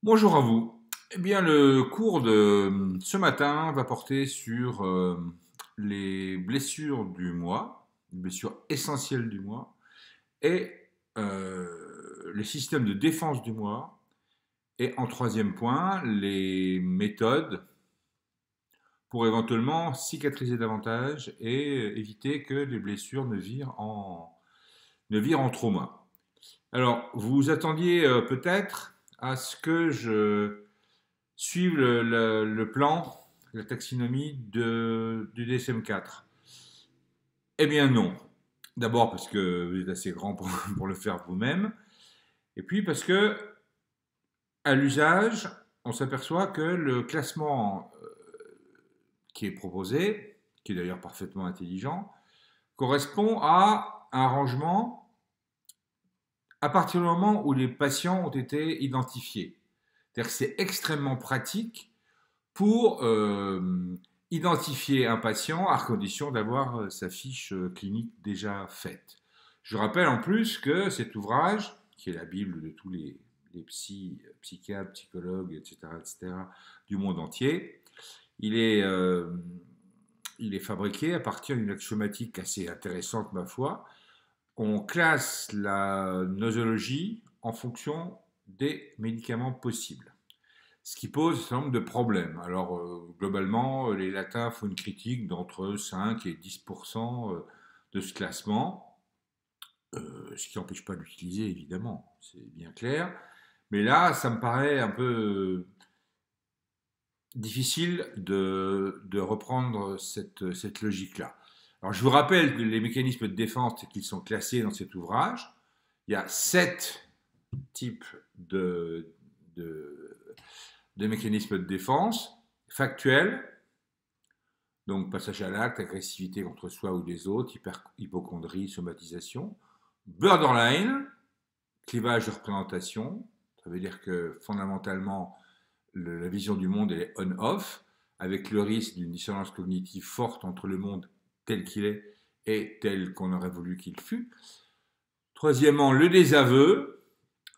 Bonjour à vous. Eh bien, le cours de ce matin va porter sur les blessures du mois, les blessures essentielles du mois, et les systèmes de défense du mois, et en troisième point, les méthodes pour éventuellement cicatriser davantage et éviter que les blessures ne virent en trauma. Alors, vous vous attendiez peut-être à ce que je suivent le plan, la taxinomie du DSM-4. Eh bien non. D'abord parce que vous êtes assez grand pour le faire vous-même, et puis parce que à l'usage, on s'aperçoit que le classement qui est proposé, qui est d'ailleurs parfaitement intelligent, correspond à un rangement à partir du moment où les patients ont été identifiés. C'est-à-dire que c'est extrêmement pratique pour identifier un patient à condition d'avoir sa fiche clinique déjà faite. Je rappelle en plus que cet ouvrage, qui est la Bible de tous les psychiatres, psychologues, etc., etc., du monde entier, il est, euh, il est fabriqué à partir d'une axiomatique assez intéressante, ma foi. On classe la nosologie en fonction des médicaments possibles, ce qui pose un certain nombre de problèmes. Alors, globalement, les latins font une critique d'entre 5 et 10% de ce classement, ce qui n'empêche pas d'utiliser, évidemment, c'est bien clair. Mais là, ça me paraît un peu difficile de reprendre cette logique-là. Alors, je vous rappelle que les mécanismes de défense qui sont classés dans cet ouvrage, il y a 7 types de, de mécanismes de défense factuels, donc passage à l'acte, agressivité contre soi ou les autres, hypochondrie, somatisation. Borderline, clivage de représentation, ça veut dire que fondamentalement, la vision du monde elle est on-off, avec le risque d'une dissonance cognitive forte entre le monde tel qu'il est et tel qu'on aurait voulu qu'il fût. Troisièmement, le désaveu,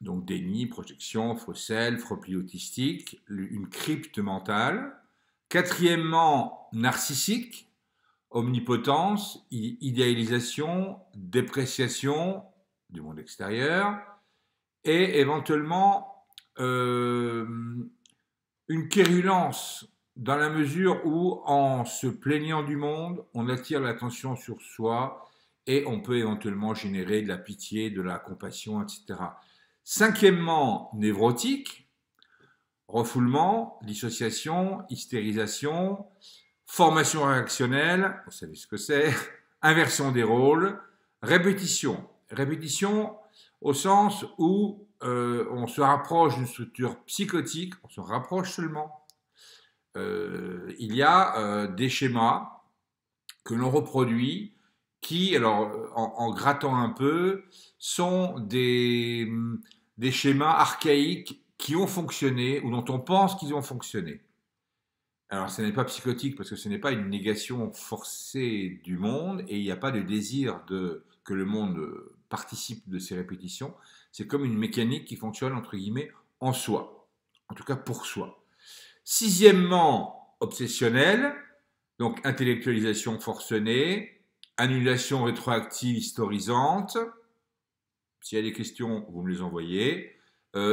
donc déni, projection, faux self, repli autistique, une crypte mentale. Quatrièmement, narcissique, omnipotence, idéalisation, dépréciation du monde extérieur, et éventuellement euh, une quérulence dans la mesure où, en se plaignant du monde, on attire l'attention sur soi et on peut éventuellement générer de la pitié, de la compassion, etc. Cinquièmement, névrotique, refoulement, dissociation, hystérisation, formation réactionnelle, vous savez ce que c'est, inversion des rôles, répétition. Répétition au sens où on se rapproche d'une structure psychotique, on se rapproche seulement. Il y a des schémas que l'on reproduit qui, alors en grattant un peu, sont des schémas archaïques qui ont fonctionné ou dont on pense qu'ils ont fonctionné. Alors, ce n'est pas psychotique parce que ce n'est pas une négation forcée du monde et il n'y a pas de désir que le monde participe de ces répétitions. C'est comme une mécanique qui fonctionne, entre guillemets, en soi. En tout cas, pour soi. Sixièmement, obsessionnel, donc intellectualisation forcenée, annulation rétroactive historisante. S'il y a des questions, vous me les envoyez.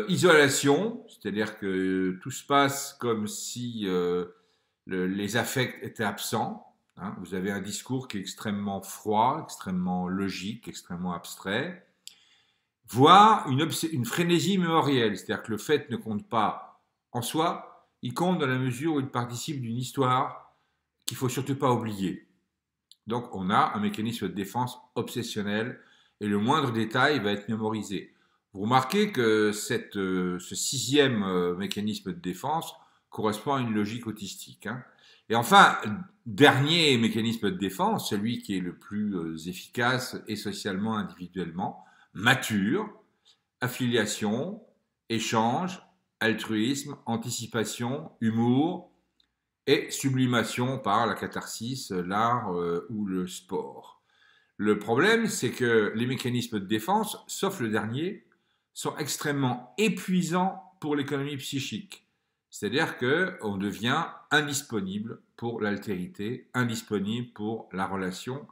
Isolation, c'est-à-dire que tout se passe comme si les affects étaient absents. Hein. Vous avez un discours qui est extrêmement froid, extrêmement logique, extrêmement abstrait. Voire une frénésie mémorielle, c'est-à-dire que le fait ne compte pas en soi, il compte dans la mesure où il participe d'une histoire qu'il ne faut surtout pas oublier. Donc on a un mécanisme de défense obsessionnel et le moindre détail va être mémorisé. Vous remarquez que ce sixième mécanisme de défense correspond à une logique autistique. Hein. Et enfin, dernier mécanisme de défense, celui qui est le plus efficace et socialement, individuellement, mature, affiliation, échange, altruisme, anticipation, humour et sublimation par la catharsis, l'art ou le sport. Le problème, c'est que les mécanismes de défense, sauf le dernier, sont extrêmement épuisants pour l'économie psychique. C'est-à-dire qu'on devient indisponible pour l'altérité, indisponible pour la relation.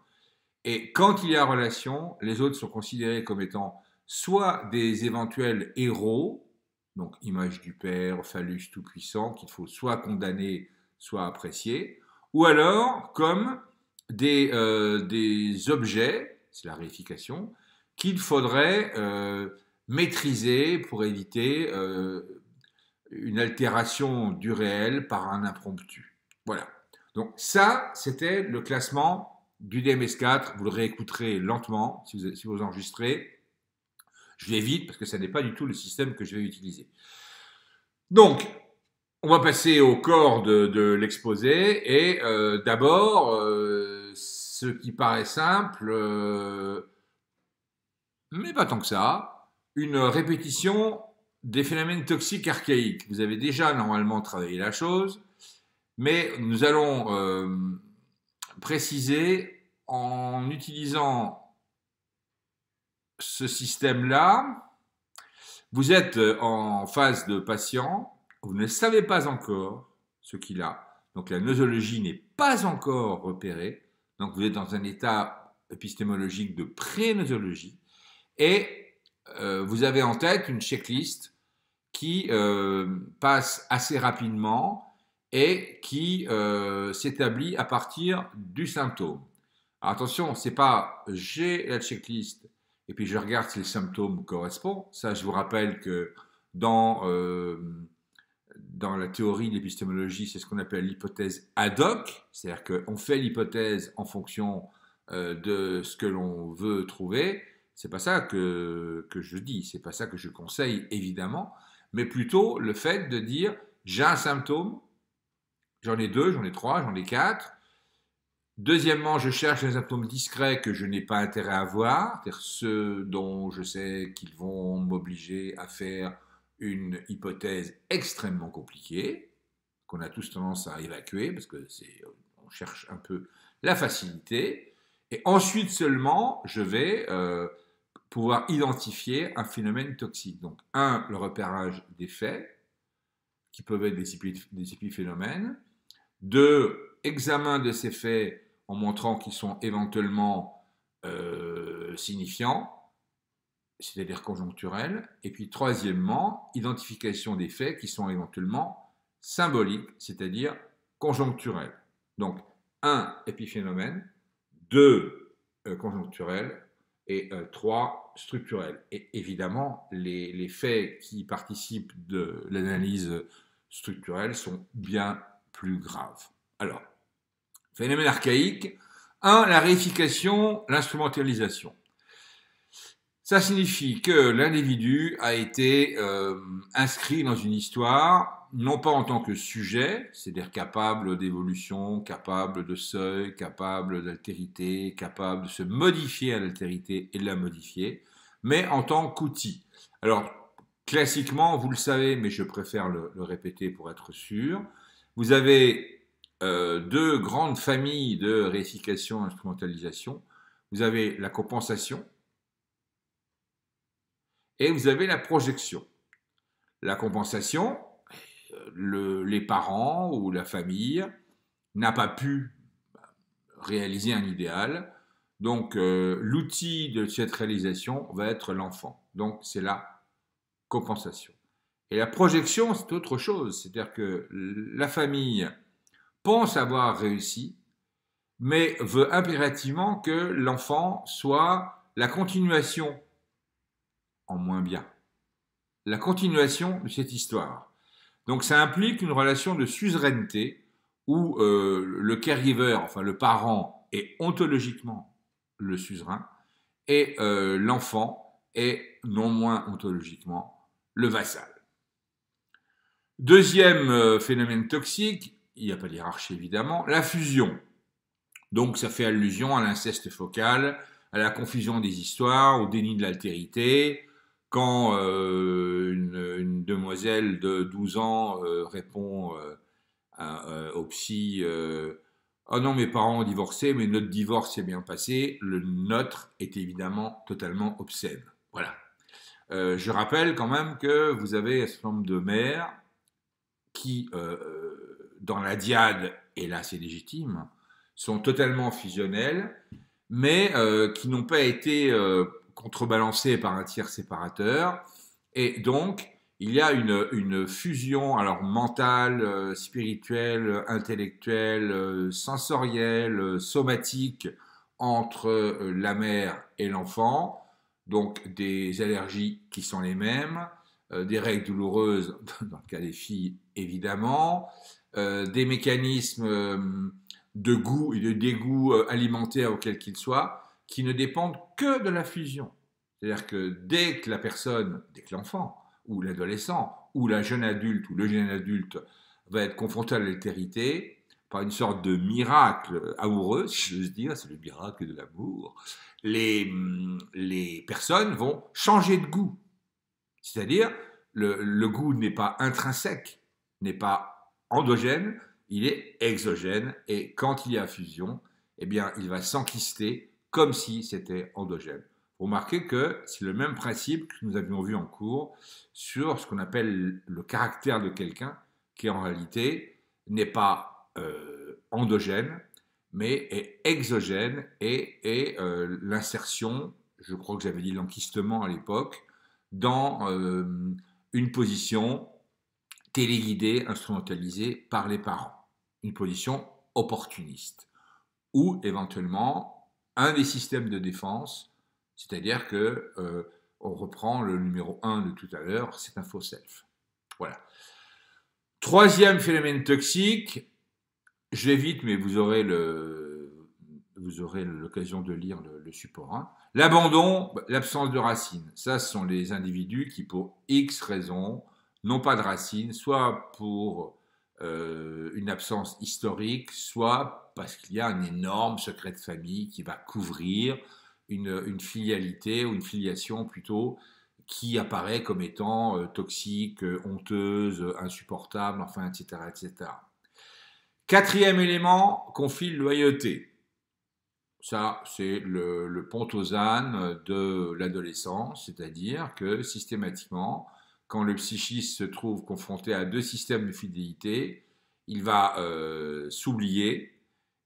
Et quand il y a relation, les autres sont considérés comme étant soit des éventuels héros, donc image du père, phallus tout-puissant, qu'il faut soit condamner, soit apprécier, ou alors comme des objets, c'est la réification, qu'il faudrait maîtriser pour éviter une altération du réel par un impromptu. Voilà. Donc ça, c'était le classement du DMS4. Vous le réécouterez lentement si vous enregistrez. Je vais vite parce que ça n'est pas du tout le système que je vais utiliser. Donc, on va passer au corps de l'exposé et d'abord, ce qui paraît simple, mais pas tant que ça, une répétition des phénomènes toxiques archaïques. Vous avez déjà normalement travaillé la chose, mais nous allons préciser en utilisant ce système-là. Vous êtes en phase de patient, vous ne savez pas encore ce qu'il a, donc la nosologie n'est pas encore repérée, donc vous êtes dans un état épistémologique de pré-nosologie, et vous avez en tête une checklist qui passe assez rapidement et qui s'établit à partir du symptôme. Alors attention, c'est pas j'ai la checklist et puis je regarde si le symptôme correspond. Ça, je vous rappelle que dans la théorie de l'épistémologie, c'est ce qu'on appelle l'hypothèse ad hoc, c'est-à-dire qu'on fait l'hypothèse en fonction de ce que l'on veut trouver. C'est pas ça que je dis, c'est pas ça que je conseille évidemment, mais plutôt le fait de dire j'ai un symptôme, j'en ai 2, j'en ai 3, j'en ai 4. Deuxièmement, je cherche des symptômes discrets que je n'ai pas intérêt à voir, c'est-à-dire ceux dont je sais qu'ils vont m'obliger à faire une hypothèse extrêmement compliquée, qu'on a tous tendance à évacuer, parce que on cherche un peu la facilité. Et ensuite seulement, je vais pouvoir identifier un phénomène toxique. Donc, le repérage des faits, qui peuvent être des épiphénomènes. 2, examen de ces faits en montrant qu'ils sont éventuellement signifiants, c'est-à-dire conjoncturels. Et puis, troisièmement, identification des faits qui sont éventuellement symboliques, c'est-à-dire conjoncturels. Donc, 1, épiphénomène, 2, conjoncturel, et 3, structurel. Et évidemment, les faits qui participent de l'analyse structurelle sont bien plus graves. Alors, phénomène archaïque. 1, la réification, l'instrumentalisation. Ça signifie que l'individu a été inscrit dans une histoire, non pas en tant que sujet, c'est-à-dire capable d'évolution, capable de seuil, capable d'altérité, capable de se modifier à l'altérité et de la modifier, mais en tant qu'outil. Alors, classiquement, vous le savez, mais je préfère le répéter pour être sûr, vous avez 2 grandes familles de réification et instrumentalisation. Vous avez la compensation, et vous avez la projection. La compensation, les parents ou la famille n'a pas pu réaliser un idéal, donc l'outil de cette réalisation va être l'enfant. Donc c'est la compensation. Et la projection, c'est autre chose, c'est-à-dire que la famille pense avoir réussi, mais veut impérativement que l'enfant soit la continuation en moins bien. La continuation de cette histoire. Donc ça implique une relation de suzeraineté où le caregiver, enfin le parent, est ontologiquement le suzerain et l'enfant est non moins ontologiquement le vassal. Deuxième phénomène toxique, il n'y a pas de hiérarchie évidemment, la fusion. Donc ça fait allusion à l'inceste focal, à la confusion des histoires, au déni de l'altérité. Quand une demoiselle de 12 ans répond au psy « Oh non, mes parents ont divorcé, mais notre divorce s'est bien passé », le nôtre est évidemment totalement obscène. Voilà. Je rappelle quand même que vous avez un certain nombre de mères qui, dans la diade, et là c'est légitime, sont totalement fusionnelles, mais qui n'ont pas été contrebalancées par un tiers séparateur. Et donc, il y a une fusion alors mentale, spirituelle, intellectuelle, sensorielle, somatique entre la mère et l'enfant, donc des allergies qui sont les mêmes, des règles douloureuses dans le cas des filles évidemment, des mécanismes de goût et de dégoût alimentaire auquel qu'ils soient, qui ne dépendent que de la fusion. C'est-à-dire que dès que la personne, dès que l'enfant, ou l'adolescent, ou la jeune adulte, ou le jeune adulte va être confronté à l'altérité, par une sorte de miracle amoureux, si j'ose dire, c'est le miracle de l'amour, les personnes vont changer de goût. C'est-à-dire, le goût n'est pas intrinsèque, n'est pas endogène, il est exogène, et quand il y a fusion, eh bien, il va s'enquister comme si c'était endogène. Vous remarquez que c'est le même principe que nous avions vu en cours sur ce qu'on appelle le caractère de quelqu'un, qui en réalité n'est pas endogène, mais est exogène et l'insertion, je crois que j'avais dit l'enquistement à l'époque, dans une position téléguidée, instrumentalisée par les parents, une position opportuniste, ou éventuellement un des systèmes de défense, c'est-à-dire que on reprend le numéro 1 de tout à l'heure, c'est un faux self. Voilà. Troisième phénomène toxique, je vais vite, mais vous aurez l'occasion de lire le support 1. L'abandon, l'absence de racines. Ça, ce sont les individus qui, pour X raisons, n'ont pas de racines, soit pour une absence historique, soit parce qu'il y a un énorme secret de famille qui va couvrir une filialité ou une filiation plutôt qui apparaît comme étant toxique, honteuse, insupportable, enfin, etc., etc. Quatrième élément, conflit de loyauté. Ça, c'est le pont aux ânes de l'adolescence, c'est-à-dire que systématiquement, quand le psychiste se trouve confronté à deux systèmes de fidélité, il va s'oublier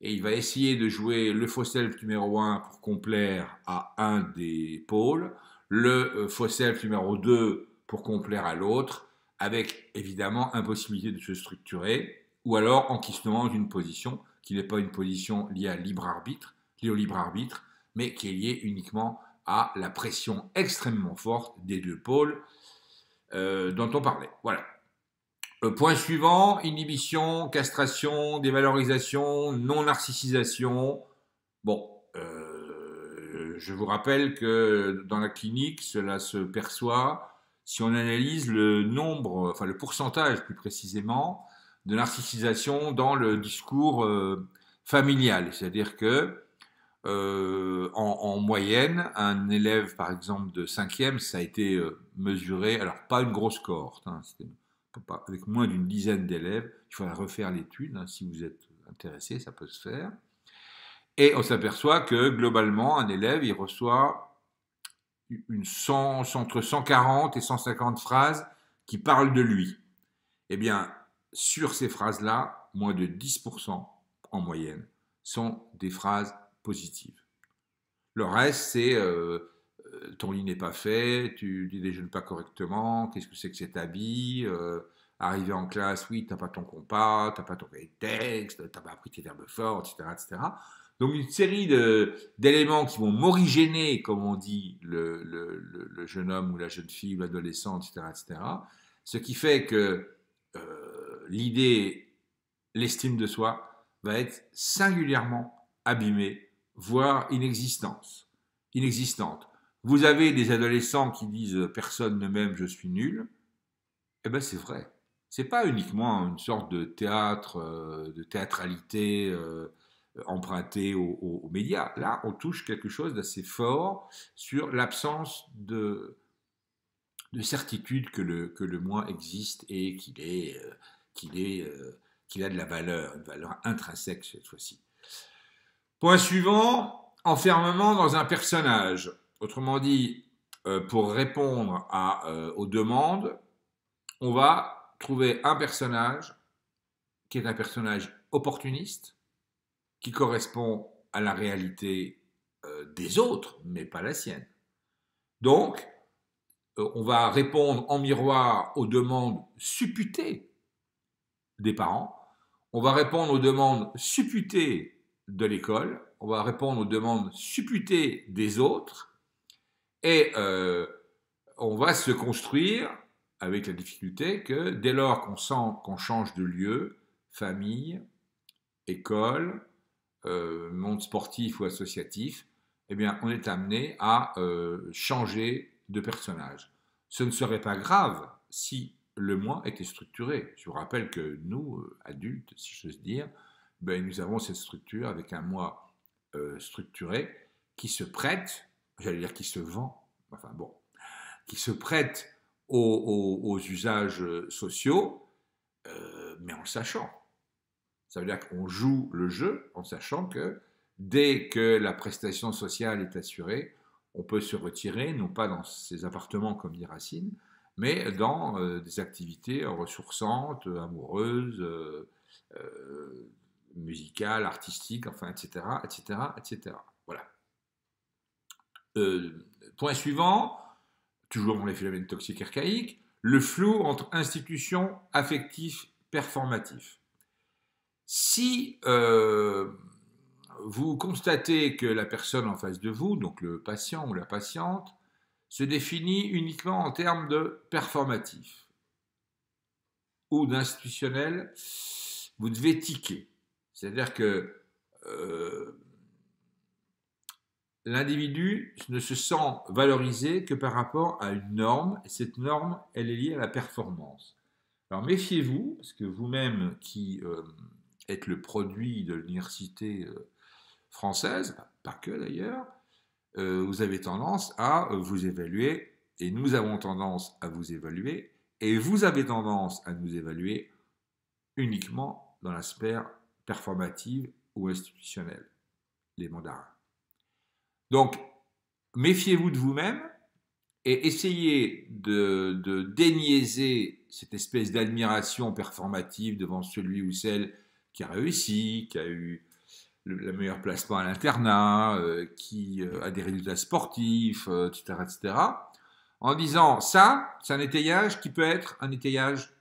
et il va essayer de jouer le faux self numéro 1 pour complaire à un des pôles, le faux self numéro 2 pour complaire à l'autre, avec évidemment impossibilité de se structurer, ou alors enquistement d'une position qui n'est pas une position liée au libre arbitre, mais qui est liée uniquement à la pression extrêmement forte des deux pôles dont on parlait. Voilà. Point suivant, inhibition, castration, dévalorisation, non-narcissisation. Bon, je vous rappelle que dans la clinique, cela se perçoit si on analyse le nombre, enfin le pourcentage plus précisément, de narcissisation dans le discours familial. C'est-à-dire que en moyenne, un élève par exemple de 5e, ça a été mesuré, alors pas une grosse cohorte, hein, c'était avec moins d'une dizaine d'élèves, il faudra refaire l'étude, hein, si vous êtes intéressé, ça peut se faire. Et on s'aperçoit que globalement, un élève, il reçoit entre 140 et 150 phrases qui parlent de lui. Eh bien, sur ces phrases-là, moins de 10% en moyenne sont des phrases positives. Le reste, c'est ton lit n'est pas fait, tu ne déjeunes pas correctement, qu'est-ce que c'est que cet habit, arrivé en classe, oui, tu n'as pas ton compas, tu n'as pas ton cahier de texte, tu n'as pas appris tes verbes forts, etc., etc. Donc une série d'éléments qui vont morigéner, comme on dit, le jeune homme ou la jeune fille ou l'adolescent, etc., etc. Ce qui fait que l'idée, l'estime de soi, va être singulièrement abîmée, voire inexistante. Vous avez des adolescents qui disent « personne ne m'aime, je suis nul ». Eh bien, c'est vrai. C'est pas uniquement une sorte de théâtre, de théâtralité empruntée aux médias. Là, on touche quelque chose d'assez fort sur l'absence de certitude que le moi existe et qu'il a de la valeur, une valeur intrinsèque cette fois-ci. Point suivant, enfermement dans un personnage. Autrement dit, pour répondre aux demandes, on va trouver un personnage qui est un personnage opportuniste, qui correspond à la réalité des autres, mais pas la sienne. Donc, on va répondre en miroir aux demandes supputées des parents, on va répondre aux demandes supputées de l'école, on va répondre aux demandes supputées des autres, et on va se construire avec la difficulté que dès lors qu'on sent qu'on change de lieu, famille, école, monde sportif ou associatif, eh bien, on est amené à changer de personnage. Ce ne serait pas grave si le moi était structuré. Je vous rappelle que nous, adultes, si j'ose dire, ben, nous avons cette structure avec un moi structuré qui se prête, j'allais dire qui se vend, enfin bon, qui se prête aux usages sociaux, mais en le sachant. Ça veut dire qu'on joue le jeu en sachant que dès que la prestation sociale est assurée, on peut se retirer, non pas dans ses appartements comme dit Racine, mais dans des activités ressourçantes, amoureuses, musicales, artistiques, enfin, etc., etc., etc. Voilà. Point suivant, toujours dans les phénomènes toxiques archaïques, le flou entre institutions, affectifs, performatifs. Si vous constatez que la personne en face de vous, donc le patient ou la patiente, se définit uniquement en termes de performatif ou d'institutionnel, vous devez tiquer. C'est-à-dire que l'individu ne se sent valorisé que par rapport à une norme, et cette norme, elle est liée à la performance. Alors méfiez-vous, parce que vous-même qui êtes le produit de l'université française, pas que d'ailleurs, vous avez tendance à vous évaluer, et nous avons tendance à vous évaluer, et vous avez tendance à nous évaluer uniquement dans la sphère performative ou institutionnelle, les mandarins. Donc, méfiez-vous de vous-même et essayez de déniaiser cette espèce d'admiration performative devant celui ou celle qui a réussi, qui a eu le meilleur placement à l'internat, qui a des résultats sportifs, etc., etc., en disant ça, c'est un étayage qui peut être un étayage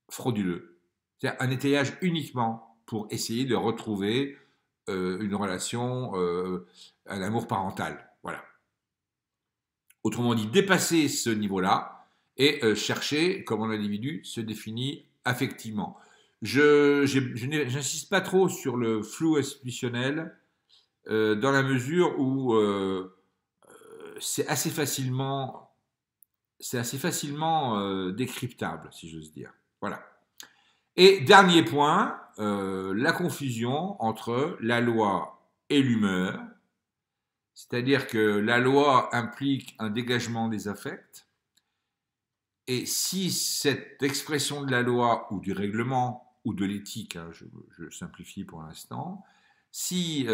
frauduleux. C'est un étayage uniquement pour essayer de retrouver une relation, un amour parental. Voilà. Autrement dit, dépasser ce niveau-là et chercher comment l'individu se définit affectivement. Je n'insiste pas trop sur le flou institutionnel dans la mesure où c'est assez facilement décryptable, si j'ose dire. Voilà. Et dernier point, la confusion entre la loi et l'humeur, c'est-à-dire que la loi implique un dégagement des affects, et si cette expression de la loi ou du règlement ou de l'éthique, hein, je simplifie pour l'instant, si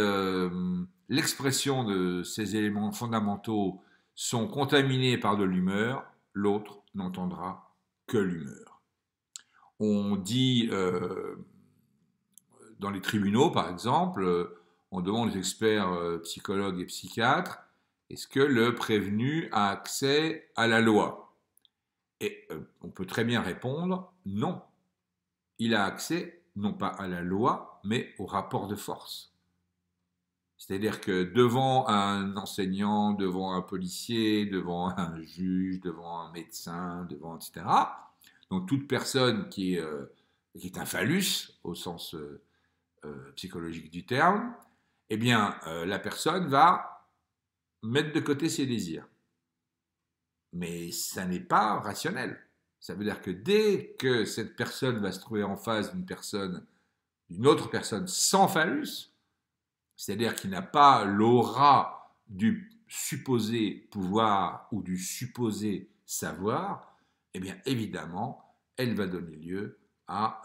l'expression de ces éléments fondamentaux sont contaminés par de l'humeur, l'autre n'entendra que l'humeur. On dit dans les tribunaux, par exemple, on demande aux experts psychologues et psychiatres, est-ce que le prévenu a accès à la loi? Et on peut très bien répondre non. Il a accès non pas à la loi, mais au rapport de force. C'est-à-dire que devant un enseignant, devant un policier, devant un juge, devant un médecin, devant etc., donc toute personne qui est un phallus au sens psychologique du terme, eh bien la personne va mettre de côté ses désirs. Mais ça n'est pas rationnel. Ça veut dire que dès que cette personne va se trouver en face d'une autre personne sans phallus, c'est-à-dire qui n'a pas l'aura du supposé pouvoir ou du supposé savoir, eh bien évidemment, elle va donner lieu à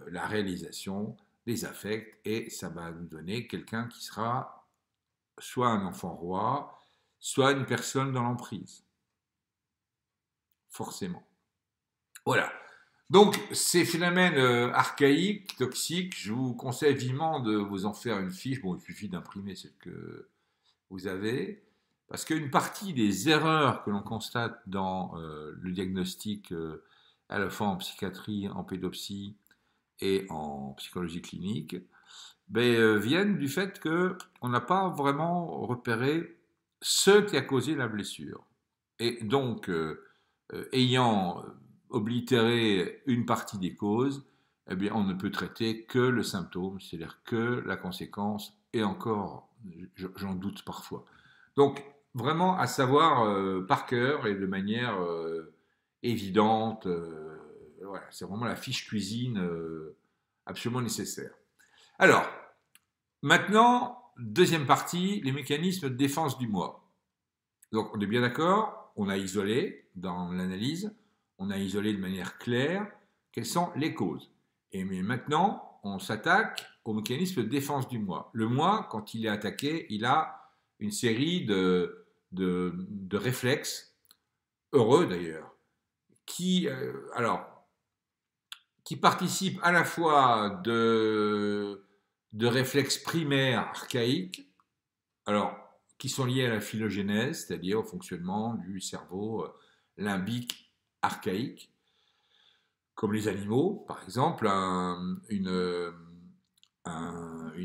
la réalisation des affects et ça va nous donner quelqu'un qui sera soit un enfant roi, soit une personne dans l'emprise. Forcément. Voilà. Donc, ces phénomènes archaïques, toxiques, je vous conseille vivement de vous en faire une fiche. Bon, il suffit d'imprimer celle que vous avez, parce qu'une partie des erreurs que l'on constate dans le diagnostic, à la fois en psychiatrie, en pédopsie et en psychologie clinique, viennent du fait qu'on n'a pas vraiment repéré ce qui a causé la blessure. Et donc, ayant oblitéré une partie des causes, eh bien, on ne peut traiter que le symptôme, c'est-à-dire que la conséquence, et encore, j'en doute parfois. Donc, vraiment à savoir par cœur et de manière évidente, voilà, c'est vraiment la fiche cuisine absolument nécessaire. Alors, maintenant, deuxième partie, les mécanismes de défense du moi. Donc, on est bien d'accord, on a isolé dans l'analyse, on a isolé de manière claire quelles sont les causes. Et mais maintenant, on s'attaque au mécanisme de défense du moi. Le moi, quand il est attaqué, il a une série de réflexes, heureux d'ailleurs, qui, qui participent à la fois de réflexes primaires archaïques, alors, qui sont liés à la phylogénèse, c'est-à-dire au fonctionnement du cerveau limbique archaïque, comme les animaux, par exemple, une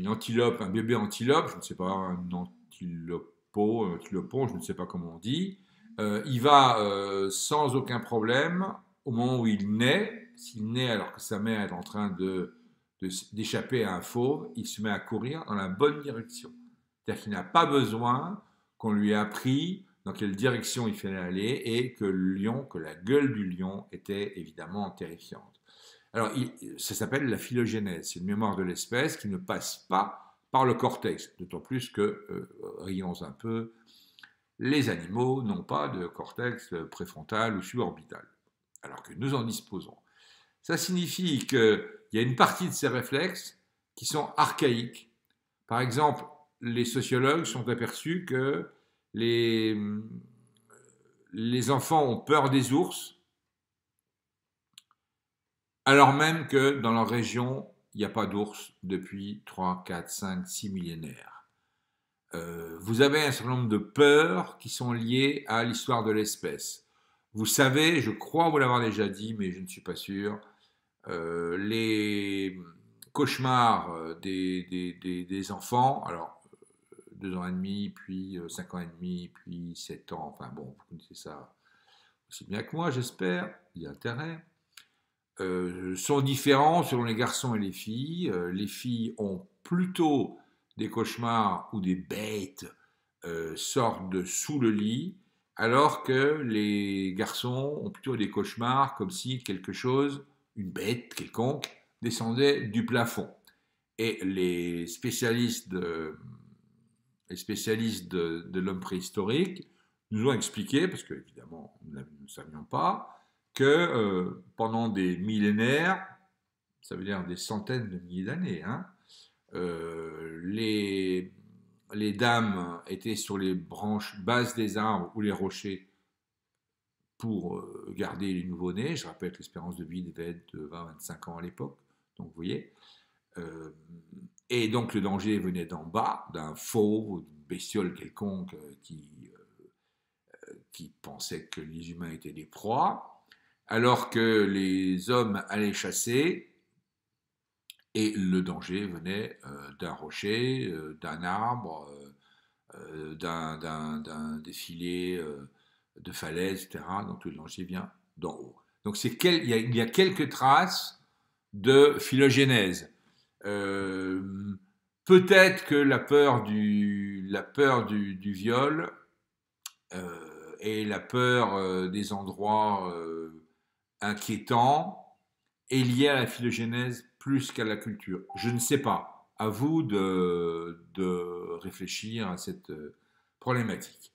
antilope, un bébé antilope, je ne sais pas, un antilopon, je ne sais pas comment on dit, il va sans aucun problème, au moment où il naît, s'il naît alors que sa mère est en train d'échapper à un fauve, il se met à courir dans la bonne direction. C'est-à-dire qu'il n'a pas besoin qu'on lui ait appris dans quelle direction il fallait aller et que le lion, que la gueule du lion était évidemment terrifiante. Alors, ça s'appelle la phylogénèse. C'est une mémoire de l'espèce qui ne passe pas par le cortex. D'autant plus que, rions un peu, les animaux n'ont pas de cortex préfrontal ou suborbital, alors que nous en disposons. Ça signifie qu'il y a une partie de ces réflexes qui sont archaïques. Par exemple, les sociologues sont aperçus que les enfants ont peur des ours, alors même que dans leur région, il n'y a pas d'ours depuis 3, 4, 5, 6 millénaires. Vous avez un certain nombre de peurs qui sont liées à l'histoire de l'espèce. Vous savez, je crois vous l'avoir déjà dit, mais je ne suis pas sûr, les cauchemars des enfants, alors 2 ans et demi, puis 5 ans et demi, puis 7 ans, enfin bon, vous connaissez ça aussi bien que moi, j'espère, il y a intérêt, sont différents selon les garçons et les filles. Les filles ont plutôt des cauchemars où des bêtes sortent de sous le lit, alors que les garçons ont plutôt des cauchemars comme si quelque chose, une bête quelconque, descendait du plafond. Et les spécialistes de l'homme préhistorique nous ont expliqué, parce que évidemment nous ne savions pas, que pendant des millénaires, ça veut dire des centaines de milliers d'années, hein, les dames étaient sur les branches basses des arbres ou les rochers pour garder les nouveau-nés. Je rappelle que l'espérance de vie devait être de 20-25 ans à l'époque, donc vous voyez. Et donc le danger venait d'en bas, d'un fauve, d'une bestiole quelconque qui pensait que les humains étaient des proies, alors que les hommes allaient chasser, et le danger venait d'un rocher, d'un arbre, d'un défilé de falaises, etc. Donc le danger vient d'en haut. Donc il y a quelques traces de phylogénèse. Peut-être que la peur du viol et la peur des endroits inquiétants est liée à la phylogénèse plus qu'à la culture. Je ne sais pas. À vous de réfléchir à cette problématique.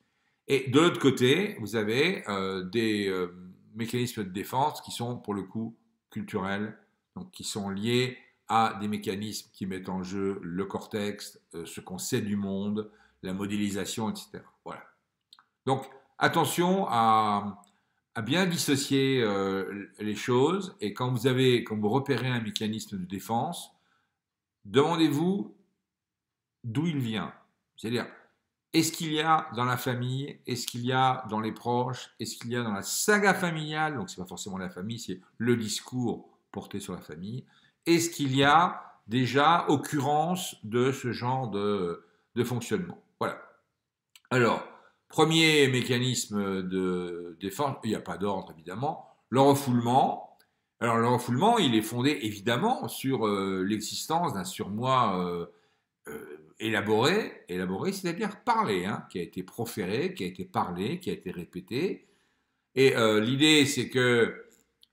Et de l'autre côté, vous avez des mécanismes de défense qui sont pour le coup culturels, donc qui sont liés à des mécanismes qui mettent en jeu le cortex, ce qu'on sait du monde, la modélisation, etc. Voilà. Donc, attention à bien dissocier les choses, et quand vous repérez un mécanisme de défense, demandez-vous d'où il vient. C'est-à-dire, est-ce qu'il y a dans la famille, est-ce qu'il y a dans les proches, est-ce qu'il y a dans la saga familiale, donc c'est pas forcément la famille, c'est le discours porté sur la famille, est-ce qu'il y a déjà occurrence de ce genre de fonctionnement. Voilà. Alors, premier mécanisme de défense, il n'y a pas d'ordre évidemment, le refoulement. Alors le refoulement, il est fondé évidemment sur l'existence d'un surmoi élaboré, c'est-à-dire parlé, hein, qui a été proféré, qui a été parlé, qui a été répété. Et l'idée, c'est que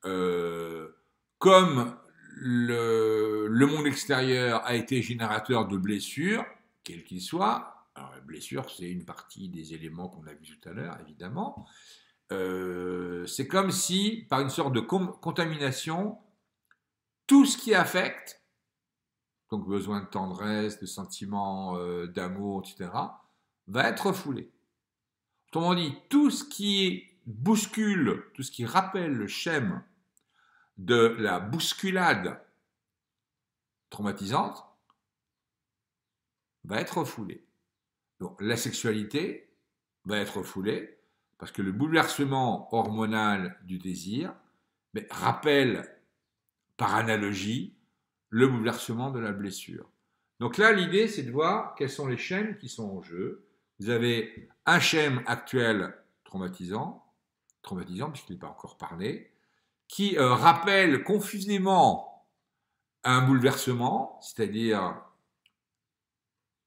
euh, comme le monde extérieur a été générateur de blessures, quel qu'il soit, alors la blessure, c'est une partie des éléments qu'on a vus tout à l'heure, évidemment, c'est comme si, par une sorte de contamination, tout ce qui affecte, donc besoin de tendresse, de sentiments, d'amour, etc., va être refoulé. Autrement dit, tout ce qui bouscule, tout ce qui rappelle le schème de la bousculade traumatisante va être refoulé. Donc la sexualité va être refoulée parce que le bouleversement hormonal du désir rappelle par analogie le bouleversement de la blessure. Donc là, l'idée, c'est de voir quels sont les schèmes qui sont en jeu. Vous avez un schème actuel traumatisant puisqu'il n'est pas encore parlé, qui rappelle confusément un bouleversement, c'est-à-dire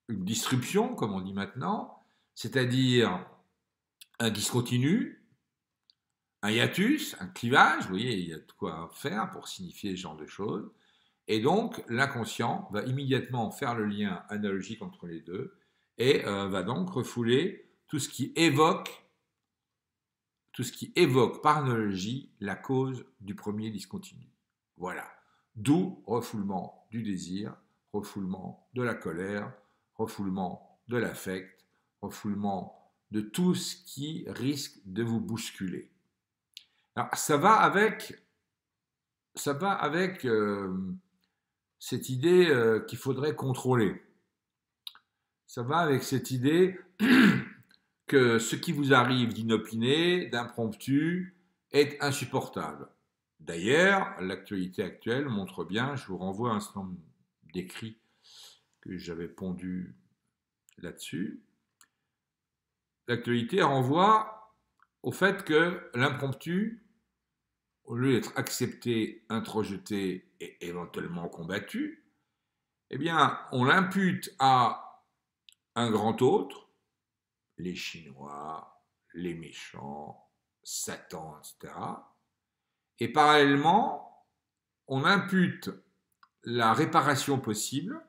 une disruption, comme on dit maintenant, c'est-à-dire un discontinu, un hiatus, un clivage, vous voyez, il y a de quoi faire pour signifier ce genre de choses. Et donc, l'inconscient va immédiatement faire le lien analogique entre les deux et va donc refouler tout ce qui évoque par analogie la cause du premier discontinu. Voilà. D'où refoulement du désir, refoulement de la colère, refoulement de l'affect, refoulement de tout ce qui risque de vous bousculer. Alors, ça va avec cette idée qu'il faudrait contrôler. Ça va avec cette idée que ce qui vous arrive d'inopiné, d'impromptu, est insupportable. D'ailleurs, l'actualité actuelle montre bien, je vous renvoie à un certain nombre d'écrits que j'avais pondus là-dessus. L'actualité renvoie au fait que l'impromptu, au lieu d'être accepté, introjeté et éventuellement combattu, eh bien, on l'impute à un grand autre, les Chinois, les méchants, Satan, etc. Et parallèlement, on impute la réparation possible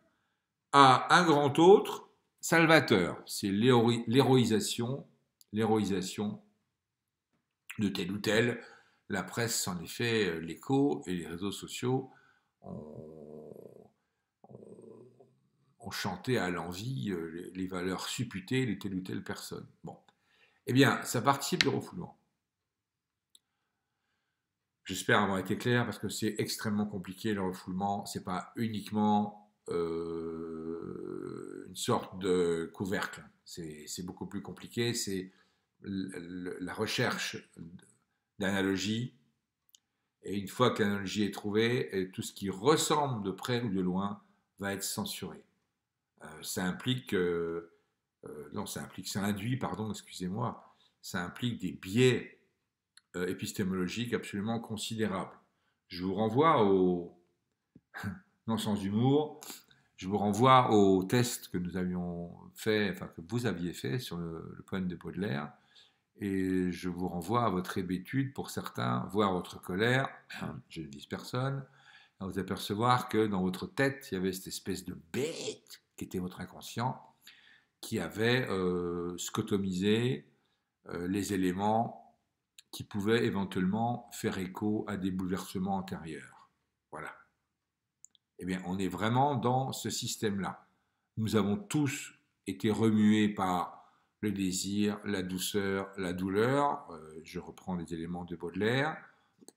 à un grand autre, Salvateur. C'est l'héroïsation de tel ou tel. La presse s'en est fait l'écho et les réseaux sociaux ont chanté à l'envi les valeurs supputées de telle ou telle personne. Bon. Eh bien, ça participe du refoulement. J'espère avoir été clair parce que c'est extrêmement compliqué le refoulement. C'est pas uniquement une sorte de couvercle. C'est beaucoup plus compliqué. C'est la recherche d'analogie. Et une fois que l'analogie est trouvée, tout ce qui ressemble de près ou de loin va être censuré. Ça implique, ça induit, pardon, excusez-moi, ça implique des biais épistémologiques absolument considérables. Je vous renvoie non sans humour, je vous renvoie au test que nous avions fait, enfin que vous aviez fait sur le poème de Baudelaire, et je vous renvoie à votre hébétude pour certains, voire votre colère, je ne vise personne, à vous apercevoir que dans votre tête, il y avait cette espèce de bête qui était votre inconscient, qui avait scotomisé les éléments qui pouvaient éventuellement faire écho à des bouleversements antérieurs. Voilà. Eh bien, on est vraiment dans ce système-là. Nous avons tous été remués par le désir, la douceur, la douleur. Je reprends des éléments de Baudelaire.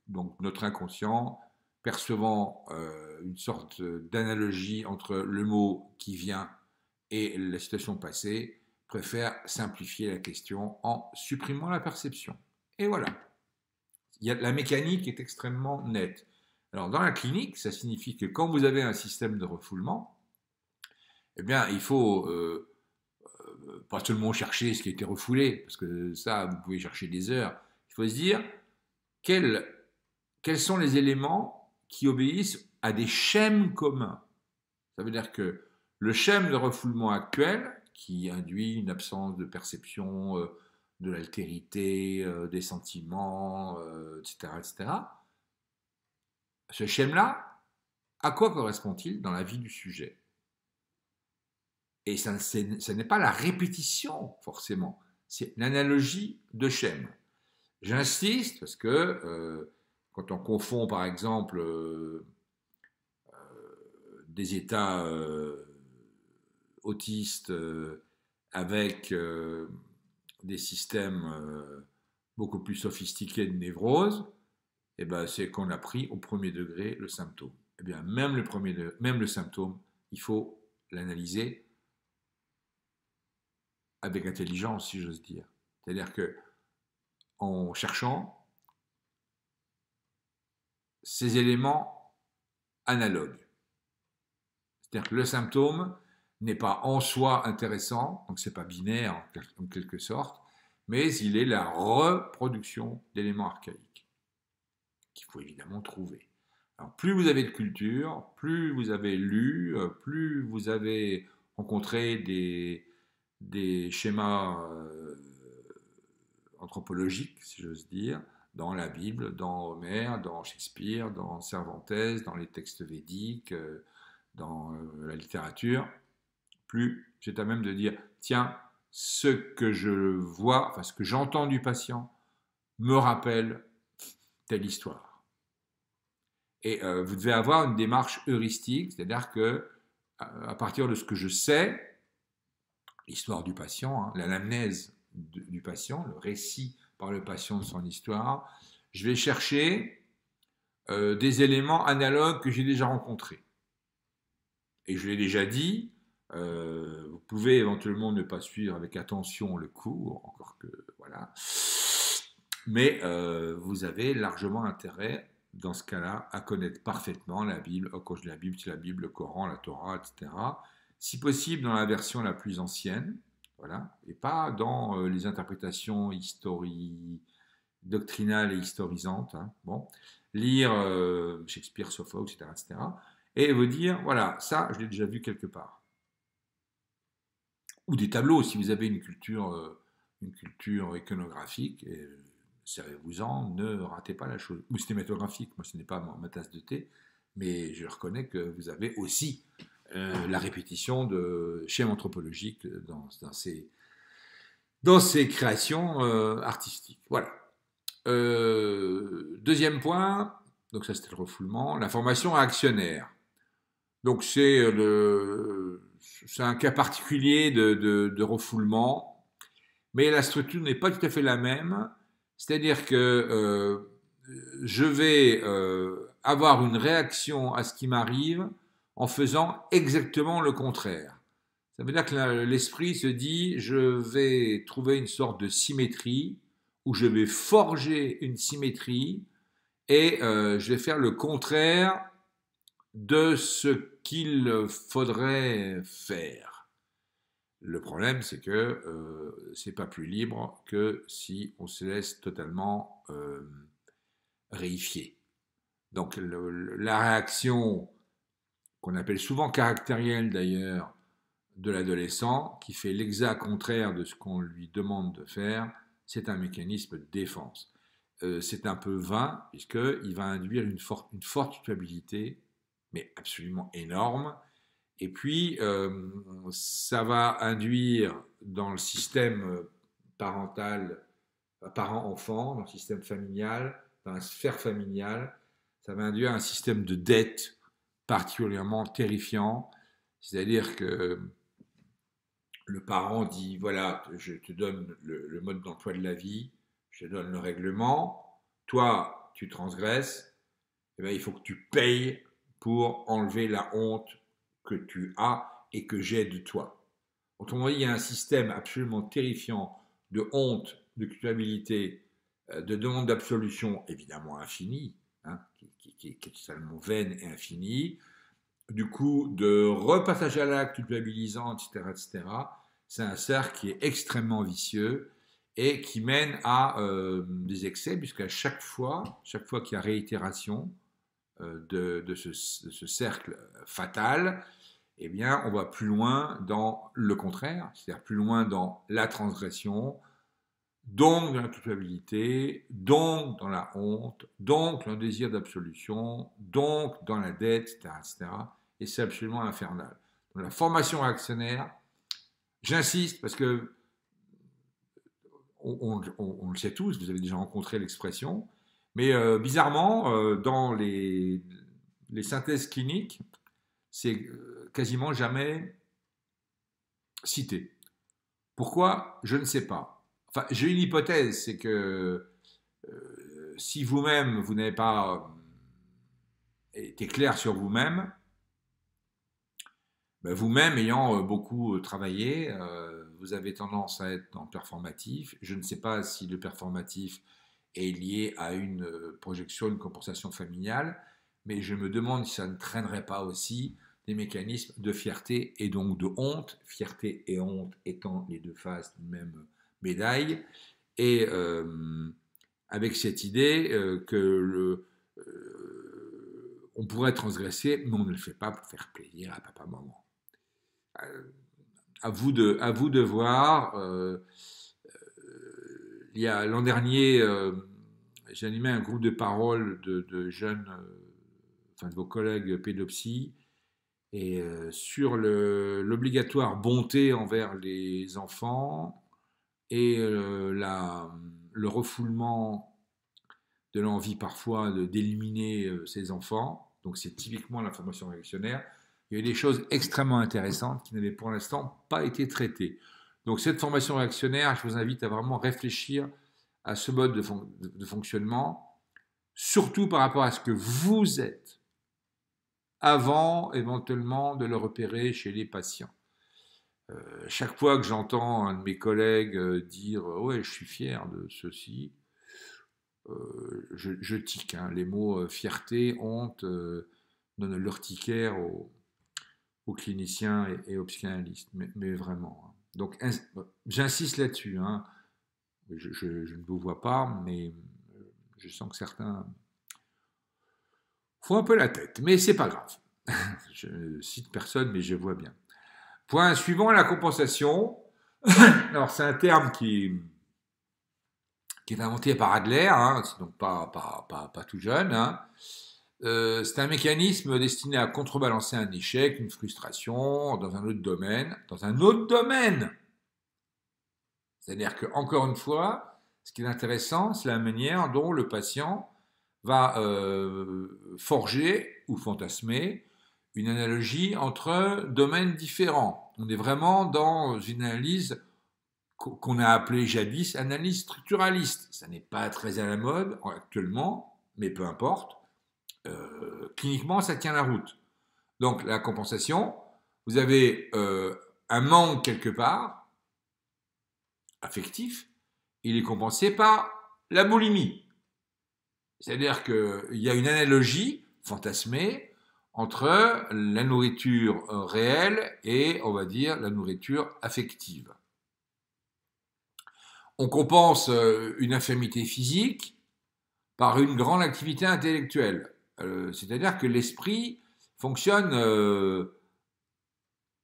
Donc notre inconscient, percevant une sorte d'analogie entre le mot qui vient et la situation passée, préfère simplifier la question en supprimant la perception. Et voilà. La mécanique est extrêmement nette. Alors dans la clinique, ça signifie que quand vous avez un système de refoulement, eh bien il faut pas seulement chercher ce qui a été refoulé, parce que ça, vous pouvez chercher des heures. Il faut se dire quels sont les éléments qui obéissent à des schèmes communs. Ça veut dire que le schème de refoulement actuel, qui induit une absence de perception de l'altérité, des sentiments, etc., etc., ce schème-là, à quoi correspond-il dans la vie du sujet? Et ça n'est pas la répétition, forcément, c'est l'analogie de schème. J'insiste parce que quand on confond, par exemple, des états autistes avec des systèmes beaucoup plus sophistiqués de névrose, eh ben, c'est qu'on a pris au premier degré le symptôme. Eh bien, même le symptôme, il faut l'analyser avec intelligence, si j'ose dire. C'est-à-dire que en cherchant ces éléments analogues. C'est-à-dire que le symptôme n'est pas en soi intéressant, donc c'est pas binaire en quelque sorte, mais il est la reproduction d'éléments archaïques qu'il faut évidemment trouver. Alors plus vous avez de culture, plus vous avez lu, plus vous avez rencontré des schémas anthropologiques, si j'ose dire, dans la Bible, dans Homère, dans Shakespeare, dans Cervantes, dans les textes védiques, dans la littérature, plus j'ai à même de dire, tiens, ce que je vois, enfin ce que j'entends du patient, me rappelle telle histoire. Et vous devez avoir une démarche heuristique, c'est-à-dire que à partir de ce que je sais, l'histoire du patient, hein, l'anamnèse du patient, le récit par le patient de son histoire, je vais chercher des éléments analogues que j'ai déjà rencontrés. Et je l'ai déjà dit, vous pouvez éventuellement ne pas suivre avec attention le cours, encore que voilà, mais vous avez largement intérêt, dans ce cas-là, à connaître parfaitement la Bible. Quand je dis la Bible, c'est la Bible, le Coran, la Torah, etc. Si possible, dans la version la plus ancienne, voilà, et pas dans les interprétations doctrinales et historisantes. Hein, bon, lire Shakespeare, Sophocle, etc., etc., et vous dire, voilà, ça, je l'ai déjà vu quelque part. Ou des tableaux, si vous avez une culture iconographique, servez-vous-en, ne ratez pas la chose. Ou cinématographique, moi ce n'est pas ma tasse de thé, mais je reconnais que vous avez aussi la répétition de schèmes anthropologiques dans ces créations artistiques. Voilà. Deuxième point, donc ça c'était le refoulement, la formation actionnaire. Donc c'est un cas particulier de refoulement, mais la structure n'est pas tout à fait la même. C'est-à-dire que je vais avoir une réaction à ce qui m'arrive en faisant exactement le contraire. Ça veut dire que l'esprit se dit, je vais trouver une sorte de symétrie, où je vais forger une symétrie, et je vais faire le contraire de ce qu'il faudrait faire. Le problème, c'est que c'est pas plus libre que si on se laisse totalement réifier. Donc la réaction qu'on appelle souvent caractérielle d'ailleurs de l'adolescent, qui fait l'exact contraire de ce qu'on lui demande de faire, c'est un mécanisme de défense. C'est un peu vain, puisqu'il va induire une forte culpabilité, mais absolument énorme. Et puis, ça va induire dans le système parental, parent-enfant, dans le système familial, dans la sphère familiale, ça va induire un système de dette particulièrement terrifiant. C'est-à-dire que le parent dit, voilà, je te donne le mode d'emploi de la vie, je te donne le règlement, toi, tu transgresses, eh bien, il faut que tu payes pour enlever la honte que tu as et que j'ai de toi. Autrement dit, il y a un système absolument terrifiant de honte, de culpabilité, de demande d'absolution, évidemment infinie, hein, qui est totalement vaine et infinie, du coup, de repassage à l'acte culpabilisant, etc., etc., c'est un cercle qui est extrêmement vicieux et qui mène à des excès, puisqu'à chaque fois qu'il y a réitération de ce cercle fatal, eh bien, on va plus loin dans le contraire, c'est-à-dire plus loin dans la transgression, donc dans la culpabilité, donc dans la honte, donc dans le désir d'absolution, donc dans la dette, etc., etc. Et c'est absolument infernal. Donc la formation réactionnaire, j'insiste parce que on le sait tous, vous avez déjà rencontré l'expression, mais bizarrement, dans les synthèses cliniques, c'est quasiment jamais cité. Pourquoi? Je ne sais pas. Enfin, j'ai une hypothèse, c'est que si vous-même, vous n'avez pas été clair sur vous-même, ben vous-même ayant beaucoup travaillé, vous avez tendance à être dans le performatif. Je ne sais pas si le performatif est lié à une projection, une compensation familiale, mais je me demande si ça ne traînerait pas aussi des mécanismes de fierté et donc de honte, fierté et honte étant les deux faces d'une même médaille, et avec cette idée on pourrait transgresser, mais on ne le fait pas pour faire plaisir à papa, maman. À vous de voir. Il y a l'an dernier, j'ai animé un groupe de parole de jeunes, enfin de vos collègues pédopsies, et sur l'obligatoire bonté envers les enfants et le refoulement de l'envie parfois d'éliminer ces enfants. Donc c'est typiquement la formation réactionnaire. Il y a eu des choses extrêmement intéressantes qui n'avaient pour l'instant pas été traitées. Donc cette formation réactionnaire, je vous invite à vraiment réfléchir à ce mode de fonctionnement, surtout par rapport à ce que vous êtes, avant éventuellement de le repérer chez les patients. Chaque fois que j'entends un de mes collègues dire ouais, je suis fier de ceci, je tique. Hein, les mots fierté, honte donnent l'urticaire aux cliniciens et aux psychanalystes, mais vraiment. Hein. Donc j'insiste là-dessus. Hein. Je ne vous vois pas, mais je sens que certains font un peu la tête, mais c'est pas grave. Je cite personne, mais je vois bien. Point suivant, la compensation. Alors c'est un terme qui est inventé par Adler, hein, c'est donc pas tout jeune. Hein. C'est un mécanisme destiné à contrebalancer un échec, une frustration dans un autre domaine. Dans un autre domaine. C'est-à-dire que, encore une fois, ce qui est intéressant, c'est la manière dont le patient va forger ou fantasmer une analogie entre domaines différents. On est vraiment dans une analyse qu'on a appelée jadis analyse structuraliste. Ça n'est pas très à la mode actuellement, mais peu importe. Cliniquement, ça tient la route. Donc, la compensation, vous avez un manque quelque part, affectif, il est compensé par la boulimie. C'est-à-dire qu'il y a une analogie fantasmée entre la nourriture réelle et, on va dire, la nourriture affective. On compense une infirmité physique par une grande activité intellectuelle. C'est-à-dire que l'esprit fonctionne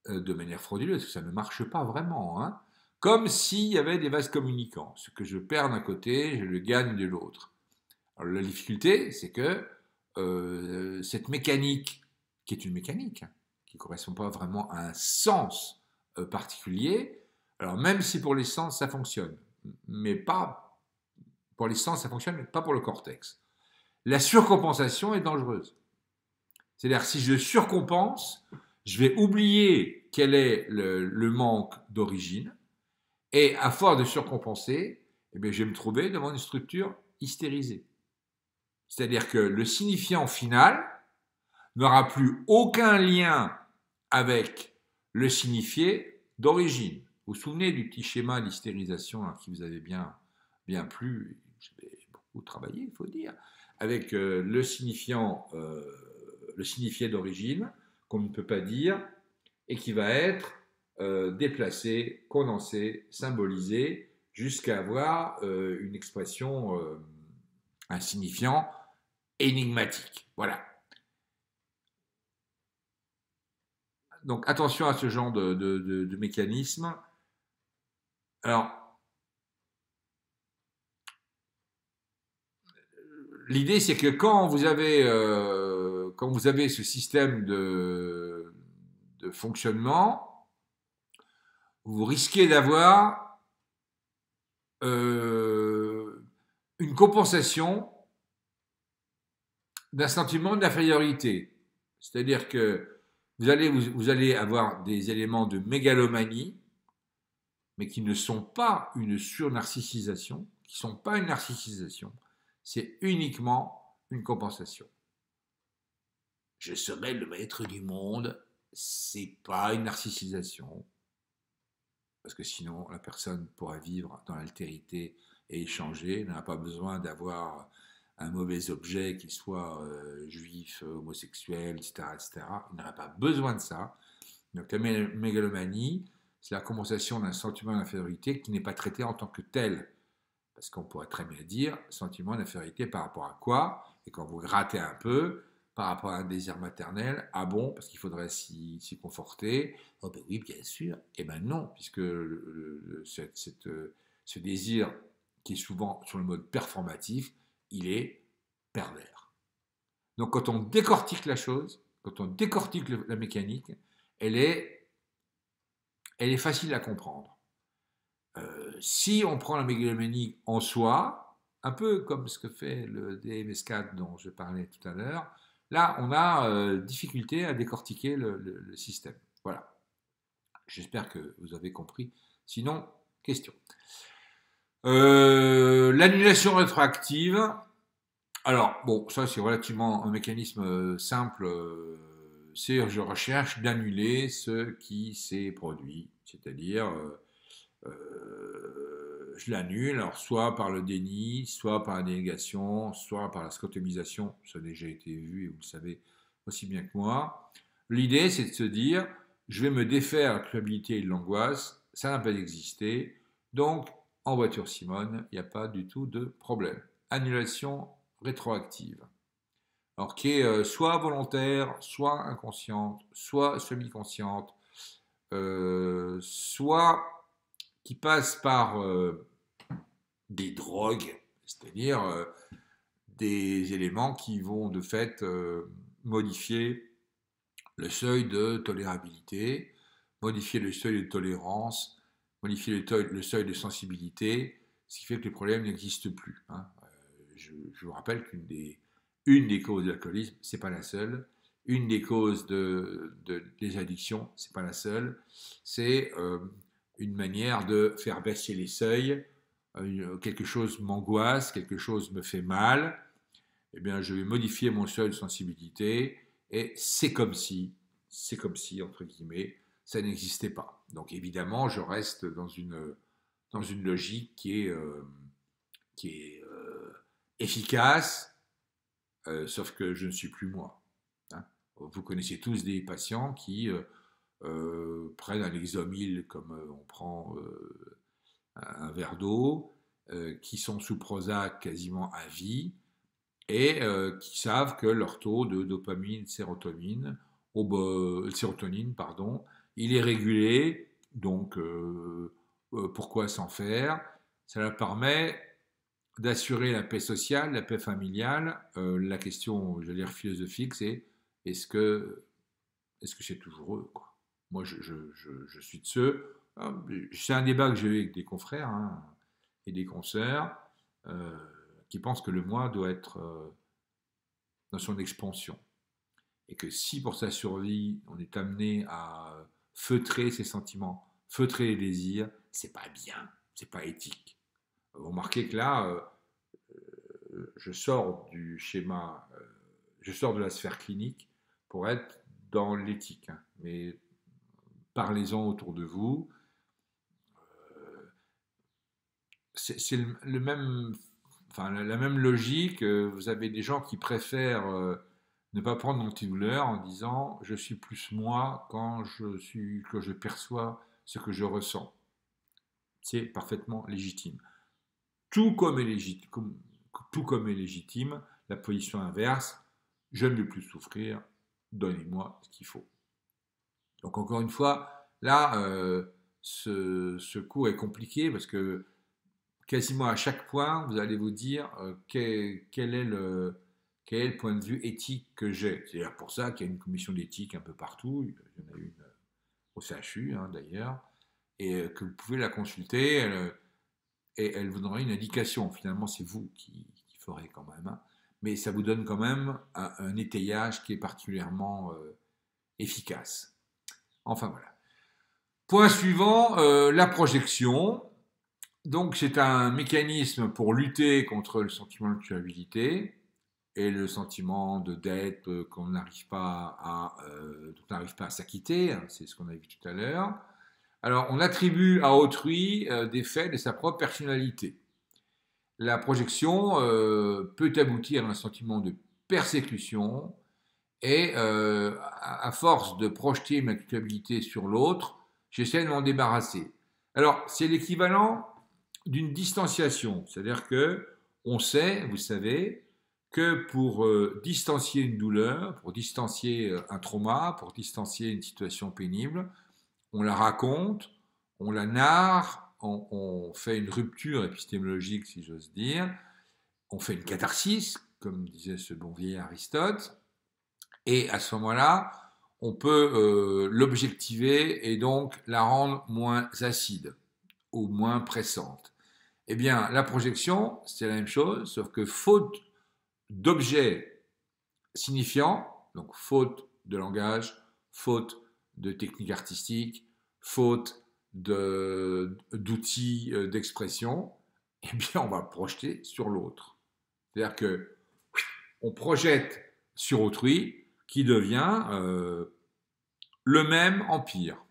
de manière frauduleuse, ça ne marche pas vraiment, hein, comme s'il y avait des vases communicants. Ce que je perds d'un côté, je le gagne de l'autre. Alors, la difficulté, c'est que cette mécanique, qui est une mécanique, hein, qui ne correspond pas vraiment à un sens particulier, alors même si pour les sens ça fonctionne, mais pas pour les sens ça fonctionne, mais pas pour le cortex. La surcompensation est dangereuse. C'est-à-dire si je surcompense, je vais oublier quel est le manque d'origine, et à force de surcompenser, eh bien, je vais me trouver devant une structure hystérisée. C'est-à-dire que le signifiant final n'aura plus aucun lien avec le signifié d'origine. Vous vous souvenez du petit schéma d'hystérisation qui vous avait bien plu, j'ai beaucoup travaillé, il faut dire, avec le signifié d'origine qu'on ne peut pas dire et qui va être déplacé, condensé, symbolisé jusqu'à avoir une expression, un signifiant énigmatique. Voilà. Donc attention à ce genre de mécanisme. Alors, l'idée c'est que quand vous avez ce système de fonctionnement, vous risquez d'avoir une compensation d'un sentiment d'infériorité. C'est-à-dire que vous allez avoir des éléments de mégalomanie, mais qui ne sont pas une surnarcissisation, qui ne sont pas une narcissisation. C'est uniquement une compensation. Je serai le maître du monde, c'est pas une narcissisation, parce que sinon la personne pourra vivre dans l'altérité et échanger, n'a pas besoin d'avoir un mauvais objet, qu'il soit juif, homosexuel, etc., etc. Il n'aurait pas besoin de ça. Donc la mégalomanie, c'est la compensation d'un sentiment d'infériorité qui n'est pas traité en tant que tel. Parce qu'on pourrait très bien dire sentiment d'infériorité par rapport à quoi? Et quand vous grattez un peu, par rapport à un désir maternel, ah bon, parce qu'il faudrait s'y conforter. Oh ben oui, bien sûr. Eh ben non, puisque ce désir qui est souvent sur le mode performatif, il est pervers. Donc quand on décortique la chose, quand on décortique la mécanique, elle est facile à comprendre. Si on prend la mégalomanie en soi, un peu comme ce que fait le DMS4 dont je parlais tout à l'heure, là on a difficulté à décortiquer le système. Voilà. J'espère que vous avez compris. Sinon, question. L'annulation rétroactive. Alors, bon, ça c'est relativement un mécanisme simple. C'est je recherche d'annuler ce qui s'est produit. C'est-à-dire, je l'annule, alors soit par le déni, soit par la délégation, soit par la scotomisation. Ça a déjà été vu et vous le savez aussi bien que moi. L'idée, c'est de se dire, je vais me défaire la culpabilité et de l'angoisse, ça n'a pas existé, donc en voiture Simone, il n'y a pas du tout de problème. Annulation rétroactive. Alors qui est soit volontaire, soit inconsciente, soit semi-consciente, soit qui passe par des drogues, c'est-à-dire des éléments qui vont de fait modifier le seuil de tolérabilité, modifier le seuil de tolérance, modifier le seuil de sensibilité, ce qui fait que les problèmes n'existent plus. Hein. Je vous rappelle une des causes de l'alcoolisme, c'est pas la seule. Une des causes des addictions, c'est pas la seule. C'est une manière de faire baisser les seuils. Quelque chose m'angoisse, quelque chose me fait mal. Eh bien, je vais modifier mon seuil de sensibilité et c'est comme si, entre guillemets, ça n'existait pas. Donc évidemment, je reste dans une logique qui est efficace, sauf que je ne suis plus moi. Hein. Vous connaissez tous des patients qui prennent un Lexomil comme on prend un verre d'eau, qui sont sous Prozac quasiment à vie, et qui savent que leur taux de dopamine, sérotonine, pardon, il est régulé, donc pourquoi s'en faire? Ça leur permet d'assurer la paix sociale, la paix familiale. La question, je veux dire, philosophique, c'est est-ce que c'est toujours eux, quoi? Moi, je suis de ceux. C'est un débat que j'ai eu avec des confrères hein, et des consoeurs qui pensent que le moi doit être dans son expansion. et que si pour sa survie, on est amené à feutrer ses sentiments, feutrer les désirs, c'est pas bien, c'est pas éthique. Vous remarquez que là, je sors du schéma, je sors de la sphère clinique pour être dans l'éthique, hein. Mais parlez-en autour de vous. C'est le même, enfin, la même logique. Vous avez des gens qui préfèrent ne pas prendre d'antidouleur en disant je suis plus moi quand que je perçois ce que je ressens. C'est parfaitement légitime. Tout comme est légitime, tout comme est légitime la position inverse, je ne veux plus souffrir, donnez-moi ce qu'il faut. Donc encore une fois, là, ce cours est compliqué parce que quasiment à chaque point, vous allez vous dire quel est le point de vue éthique que j'ai. C'est d'ailleurs pour ça qu'il y a une commission d'éthique un peu partout. Il y en a une au CHU, hein, d'ailleurs, et que vous pouvez la consulter. Et elle vous donnera une indication. Finalement, c'est vous qui ferez quand même, hein. Mais ça vous donne quand même un étayage qui est particulièrement efficace. Enfin voilà. Point suivant, la projection. Donc c'est un mécanisme pour lutter contre le sentiment de culpabilité et le sentiment de dette qu'on n'arrive pas à s'acquitter, hein, c'est ce qu'on a vu tout à l'heure. Alors on attribue à autrui des faits de sa propre personnalité. La projection peut aboutir à un sentiment de persécution et à force de projeter ma culpabilité sur l'autre, j'essaie de m'en débarrasser. Alors c'est l'équivalent d'une distanciation, c'est-à-dire que on sait, vous savez, que pour distancier une douleur, pour distancier un trauma, pour distancier une situation pénible, on la raconte, on la narre, on fait une rupture épistémologique, si j'ose dire, on fait une catharsis, comme disait ce bon vieil Aristote, et à ce moment-là, on peut l'objectiver et donc la rendre moins acide ou moins pressante. Eh bien, la projection, c'est la même chose, sauf que faute d'objets signifiants, donc faute de langage, faute de technique artistique, faute d'outils d'expression, eh bien, on va projeter sur l'autre. C'est-à-dire que on projette sur autrui qui devient le même en pire.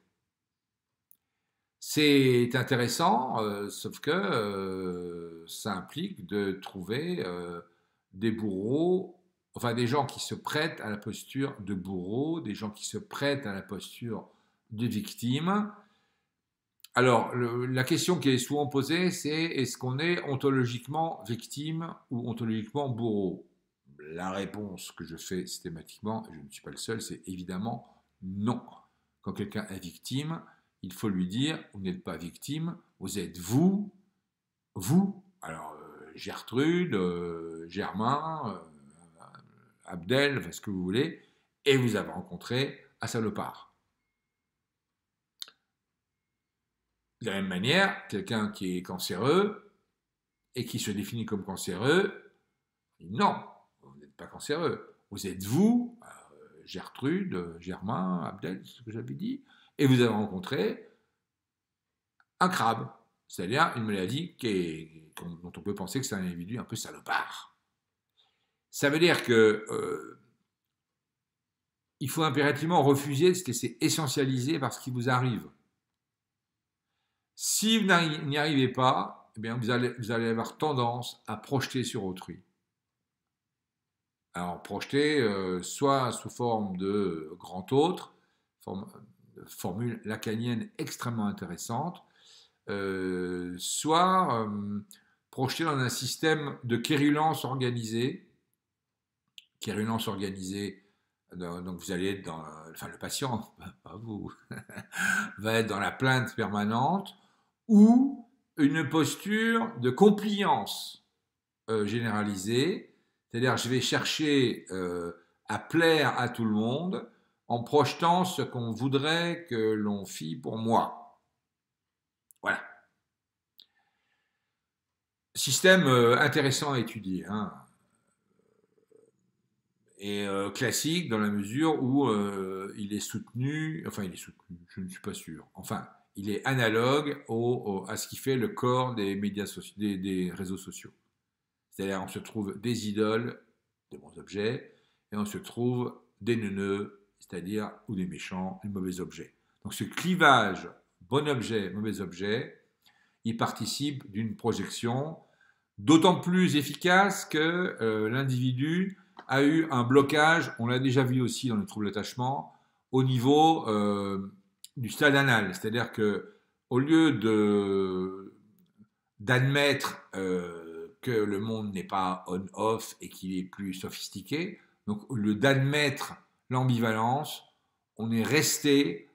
C'est intéressant, sauf que ça implique de trouver des bourreaux, enfin des gens qui se prêtent à la posture de bourreau, des gens qui se prêtent à la posture de victime. Alors, la question qui est souvent posée, c'est est-ce qu'on est ontologiquement victime ou ontologiquement bourreau? La réponse que je fais systématiquement, et je ne suis pas le seul, c'est évidemment non. Quand quelqu'un est victime, il faut lui dire, vous n'êtes pas victime, vous êtes vous, alors Gertrude, Germain, Abdel, enfin, ce que vous voulez, et vous avez rencontré un salopard. De la même manière, quelqu'un qui est cancéreux et qui se définit comme cancéreux, non, vous n'êtes pas cancéreux, vous êtes vous, Gertrude, Germain, Abdel, c'est ce que j'avais dit, et vous avez rencontré un crabe, c'est-à-dire une maladie dont on peut penser que c'est un individu un peu salopard. Ça veut dire que il faut impérativement refuser de se laisser essentialiser par ce qui vous arrive. Si vous n'y arrivez pas, eh bien vous allez avoir tendance à projeter sur autrui. Alors projeter soit sous forme de grand autre, formule lacanienne extrêmement intéressante, soit projeté dans un système de quérulence organisée. Quérulence organisée, donc vous allez être dans, enfin le patient, pas vous, va être dans la plainte permanente ou une posture de compliance généralisée, c'est-à-dire je vais chercher à plaire à tout le monde en projetant ce qu'on voudrait que l'on fît pour moi. Voilà. Système intéressant à étudier, hein. classique dans la mesure où il est soutenu, enfin il est soutenu, je ne suis pas sûr, enfin il est analogue à ce qui fait le corps des médias sociaux, des réseaux sociaux. C'est-à-dire on se trouve des idoles, des bons objets, et on se trouve des neuneux, c'est-à-dire ou des méchants, des mauvais objets. Donc ce clivage bon objet, mauvais objet, il participe d'une projection d'autant plus efficace que l'individu a eu un blocage, on l'a déjà vu aussi dans les troubles d'attachement, au niveau du stade anal. C'est-à-dire que au lieu d'admettre que le monde n'est pas on-off et qu'il est plus sophistiqué, donc au lieu d'admettre l'ambivalence, on est resté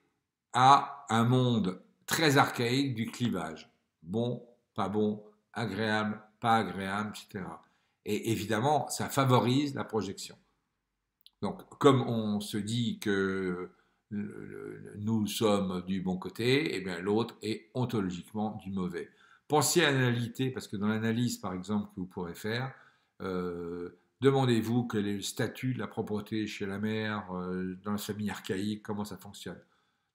à un monde très archaïque du clivage. Bon, pas bon, agréable, pas agréable, etc. Et évidemment, ça favorise la projection. Donc, comme on se dit que nous sommes du bon côté, et bien l'autre est ontologiquement du mauvais. Pensez à l'analité, parce que dans l'analyse, par exemple, que vous pourrez faire, demandez-vous quel est le statut de la propreté chez la mère, dans la famille archaïque, comment ça fonctionne.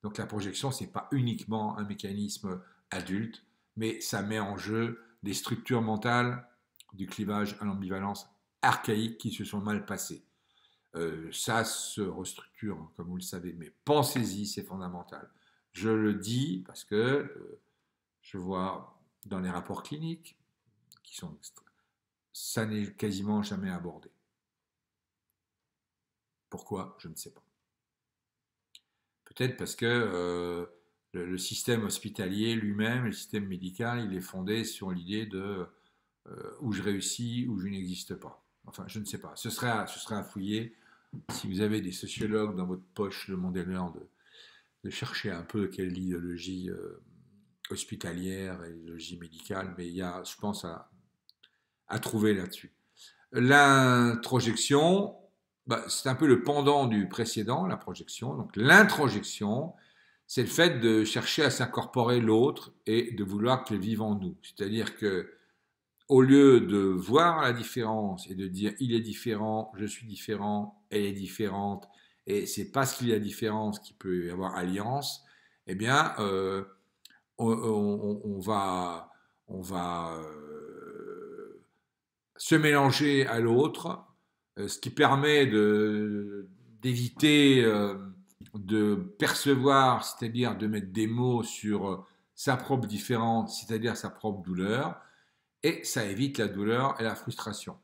Donc la projection, ce n'est pas uniquement un mécanisme adulte, mais ça met en jeu des structures mentales du clivage à l'ambivalence archaïque qui se sont mal passées. Ça se restructure, comme vous le savez, mais pensez-y, c'est fondamental. Je le dis parce que je vois dans les rapports cliniques qui sont ça n'est quasiment jamais abordé. Pourquoi? Je ne sais pas. Peut-être parce que le système hospitalier lui-même, le système médical, il est fondé sur l'idée de où je réussis, où je n'existe pas. Enfin, je ne sais pas. Ce serait à fouiller. Si vous avez des sociologues dans votre poche, demandez-leur de chercher un peu quelle est l'idéologie hospitalière et l'idéologie médicale, mais il y a, je pense, à trouver là-dessus. L'introjection, bah, c'est un peu le pendant du précédent, la projection. Donc l'introjection, c'est le fait de chercher à s'incorporer l'autre et de vouloir qu'il vive en nous. C'est-à-dire que au lieu de voir la différence et de dire il est différent, je suis différent, elle est différente, et c'est parce qu'il y a différence qu'il peut y avoir alliance, eh bien, on va se mélanger à l'autre, ce qui permet d'éviter de percevoir, c'est-à-dire de mettre des mots sur sa propre différence, c'est-à-dire sa propre douleur, et ça évite la douleur et la frustration.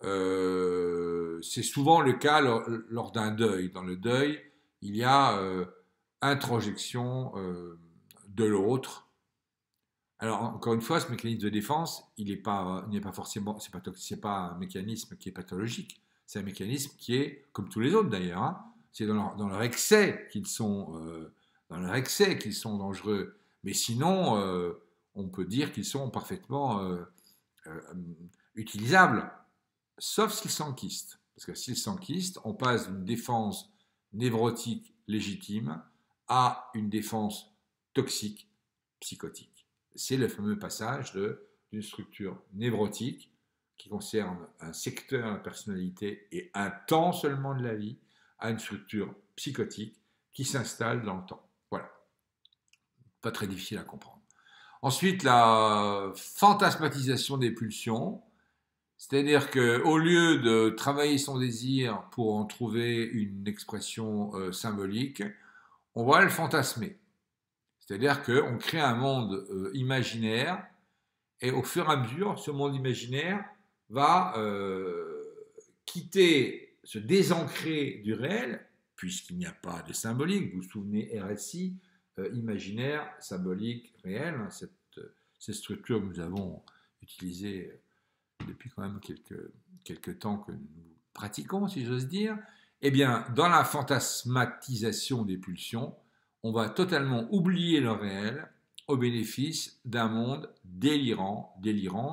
C'est souvent le cas lors d'un deuil. Dans le deuil, il y a introjection de l'autre. Alors, encore une fois, ce mécanisme de défense, il n'est pas forcément, c'est pas un mécanisme qui est pathologique. C'est un mécanisme qui est, comme tous les autres d'ailleurs, hein, c'est dans leur excès qu'ils sont, dangereux. Mais sinon, on peut dire qu'ils sont parfaitement utilisables, sauf s'ils s'enquistent. Parce que s'ils s'enquistent, on passe d'une défense névrotique légitime à une défense toxique, psychotique. C'est le fameux passage d'une structure névrotique qui concerne un secteur de la personnalité et un temps seulement de la vie, à une structure psychotique qui s'installe dans le temps. Voilà. Pas très difficile à comprendre. Ensuite, la fantasmatisation des pulsions, c'est-à-dire qu'au lieu de travailler son désir pour en trouver une expression symbolique, on va le fantasmer. C'est-à-dire qu'on crée un monde imaginaire et au fur et à mesure, ce monde imaginaire va quitter, se désancrer du réel, puisqu'il n'y a pas de symbolique. Vous vous souvenez, RSI, imaginaire, symbolique, réel, hein, cette structure que nous avons utilisée depuis quand même quelques temps que nous pratiquons, si j'ose dire. Eh bien, dans la fantasmatisation des pulsions, on va totalement oublier le réel au bénéfice d'un monde délirant,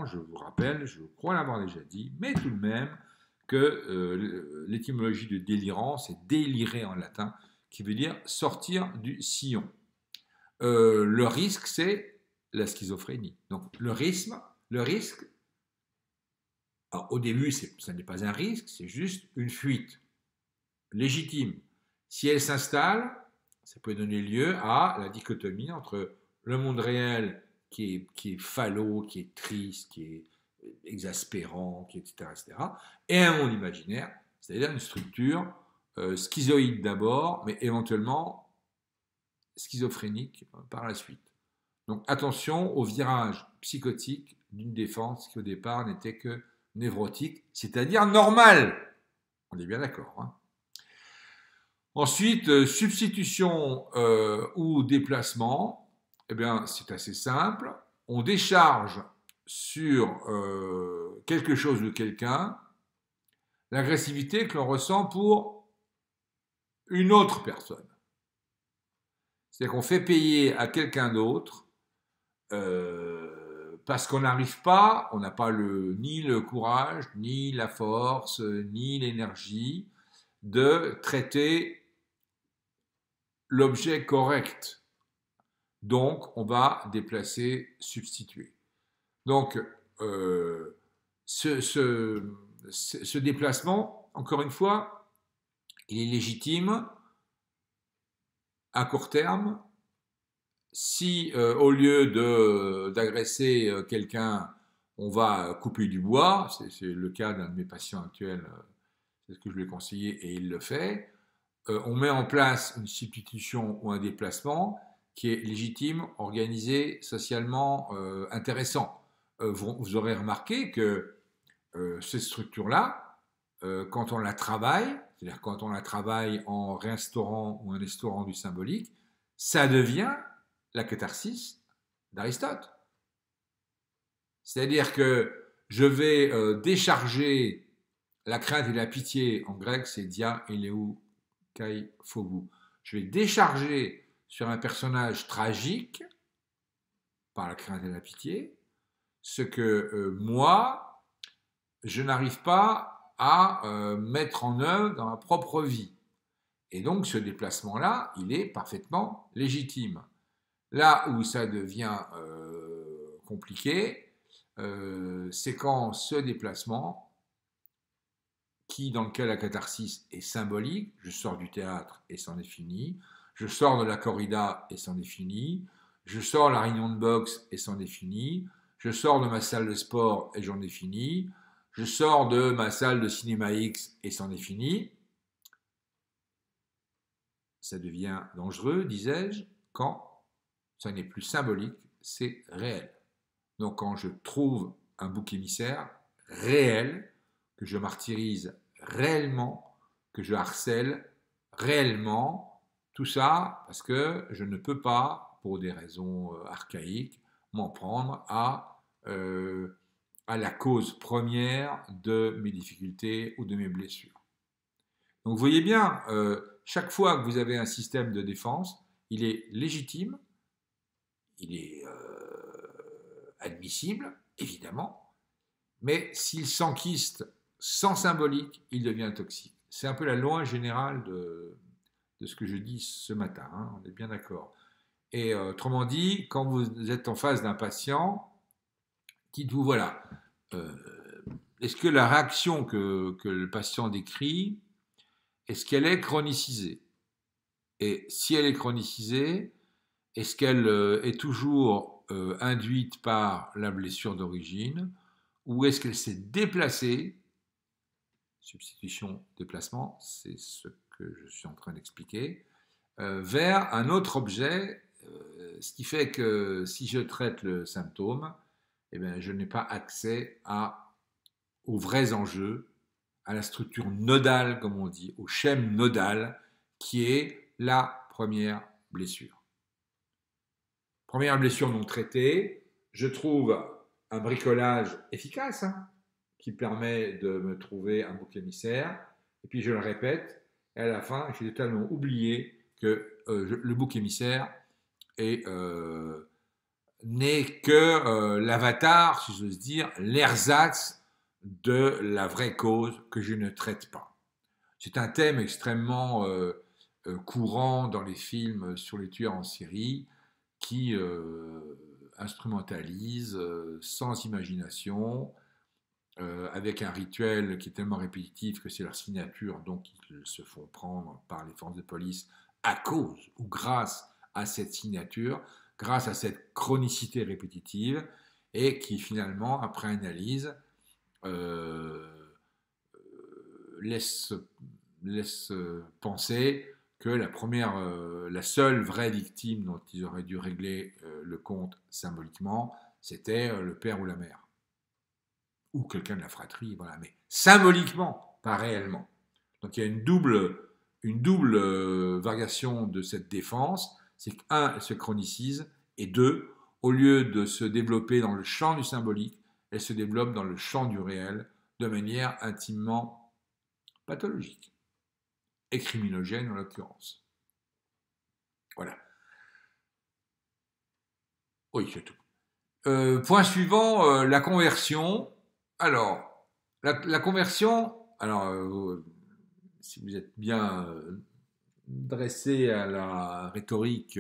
je vous rappelle, je crois l'avoir déjà dit, mais tout de même que l'étymologie de délirant, c'est délirer en latin, qui veut dire sortir du sillon. Le risque, c'est la schizophrénie. Donc le risque Alors, au début, ça n'est pas un risque, c'est juste une fuite légitime. Si elle s'installe, ça peut donner lieu à la dichotomie entre le monde réel qui est falot, qui est triste, qui est exaspérant, etc., etc., et un monde imaginaire, c'est-à-dire une structure schizoïde d'abord, mais éventuellement schizophrénique par la suite. Donc attention au virage psychotique d'une défense qui au départ n'était que névrotique, c'est-à-dire normale. On est bien d'accord. Hein. Ensuite, substitution ou déplacement, eh bien c'est assez simple. On décharge sur quelque chose ou quelqu'un l'agressivité que l'on ressent pour une autre personne. C'est-à-dire qu'on fait payer à quelqu'un d'autre parce qu'on n'arrive pas, on n'a pas ni le courage, ni la force, ni l'énergie de traiter l'objet correct. Donc, on va déplacer, substituer. Donc, ce déplacement, encore une fois, il est légitime à court terme si, au lieu d'agresser quelqu'un, on va couper du bois, c'est le cas d'un de mes patients actuels, c'est ce que je lui ai conseillé et il le fait, on met en place une substitution ou un déplacement qui est légitime, organisé, socialement intéressant. Vous aurez remarqué que cette structure-là, quand on la travaille, c'est-à-dire quand on la travaille en réinstaurant ou en instaurant du symbolique, ça devient la catharsis d'Aristote. C'est-à-dire que je vais décharger la crainte et la pitié, en grec c'est dia eleu kai phobou. Je vais décharger sur un personnage tragique, par la crainte et la pitié, ce que moi, je n'arrive pas à mettre en œuvre dans ma propre vie. Et donc ce déplacement-là, il est parfaitement légitime. Là où ça devient compliqué, c'est quand ce déplacement, dans lequel la catharsis est symbolique, je sors du théâtre et c'en est fini, je sors de la corrida et c'en est fini, je sors de la réunion de boxe et c'en est fini, je sors de ma salle de sport et j'en ai fini, je sors de ma salle de cinéma X et c'en est fini. Ça devient dangereux, disais-je, quand ça n'est plus symbolique, c'est réel. Donc quand je trouve un bouc émissaire réel, que je martyrise réellement, que je harcèle réellement, tout ça parce que je ne peux pas, pour des raisons archaïques, m'en prendre à la cause première de mes difficultés ou de mes blessures. Donc vous voyez bien, chaque fois que vous avez un système de défense, il est légitime, il est admissible, évidemment, mais s'il s'enquiste sans symbolique, il devient toxique. C'est un peu la loi générale de ce que je dis ce matin, hein, on est bien d'accord. Et autrement dit, quand vous êtes en face d'un patient, dites-vous, voilà, est-ce que la réaction que le patient décrit, est-ce qu'elle est chronicisée? Et si elle est chronicisée, est-ce qu'elle est toujours induite par la blessure d'origine ou est-ce qu'elle s'est déplacée? Substitution, déplacement, c'est ce que je suis en train d'expliquer, vers un autre objet, ce qui fait que si je traite le symptôme, eh bien, je n'ai pas accès aux vrais enjeux, à la structure nodale, comme on dit, au schème nodal, qui est la première blessure. Première blessure non traitée, je trouve un bricolage efficace hein, qui permet de me trouver un bouc émissaire, et puis je le répète, et à la fin, j'ai totalement oublié que le bouc émissaire n'est que l'avatar, si j'ose dire, l'ersatz de la vraie cause que je ne traite pas. C'est un thème extrêmement courant dans les films sur les tueurs en série qui instrumentalisent sans imagination avec un rituel qui est tellement répétitif que c'est leur signature, donc ils se font prendre par les forces de police à cause ou grâce à cette signature, grâce à cette chronicité répétitive, et qui finalement, après analyse, euh, laisse, laisse penser que la seule vraie victime dont ils auraient dû régler le compte symboliquement, c'était le père ou la mère ou quelqu'un de la fratrie, voilà, mais symboliquement, pas réellement. Donc il y a une double variation de cette défense, c'est qu'un, elle se chronicise, et deux, au lieu de se développer dans le champ du symbolique, elle se développe dans le champ du réel de manière intimement pathologique, et criminogène en l'occurrence. Voilà. Oui, c'est tout. Point suivant, la conversion. Alors, la conversion, alors, si vous êtes bien dressé à la rhétorique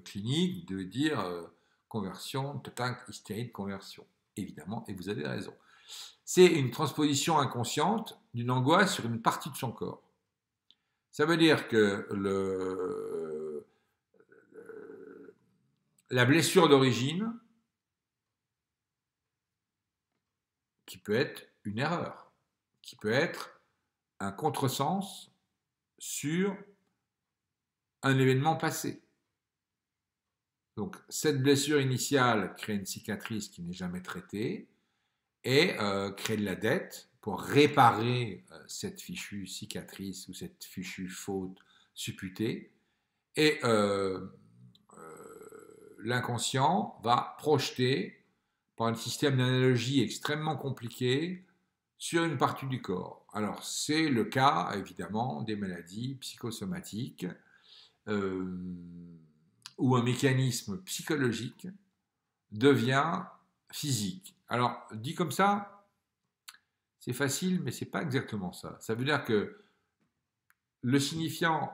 clinique, de dire conversion, total hystérie de conversion. Évidemment, et vous avez raison. C'est une transposition inconsciente d'une angoisse sur une partie de son corps. Ça veut dire que la blessure d'origine, qui peut être une erreur, qui peut être un contresens sur un événement passé. Donc, cette blessure initiale crée une cicatrice qui n'est jamais traitée et crée de la dette pour réparer cette fichue cicatrice ou cette fichue faute supputée. Et l'inconscient va projeter par un système d'analogie extrêmement compliqué sur une partie du corps. Alors, c'est le cas, évidemment, des maladies psychosomatiques où un mécanisme psychologique devient physique. Alors, dit comme ça, c'est facile, mais c'est pas exactement ça. Ça veut dire que le signifiant,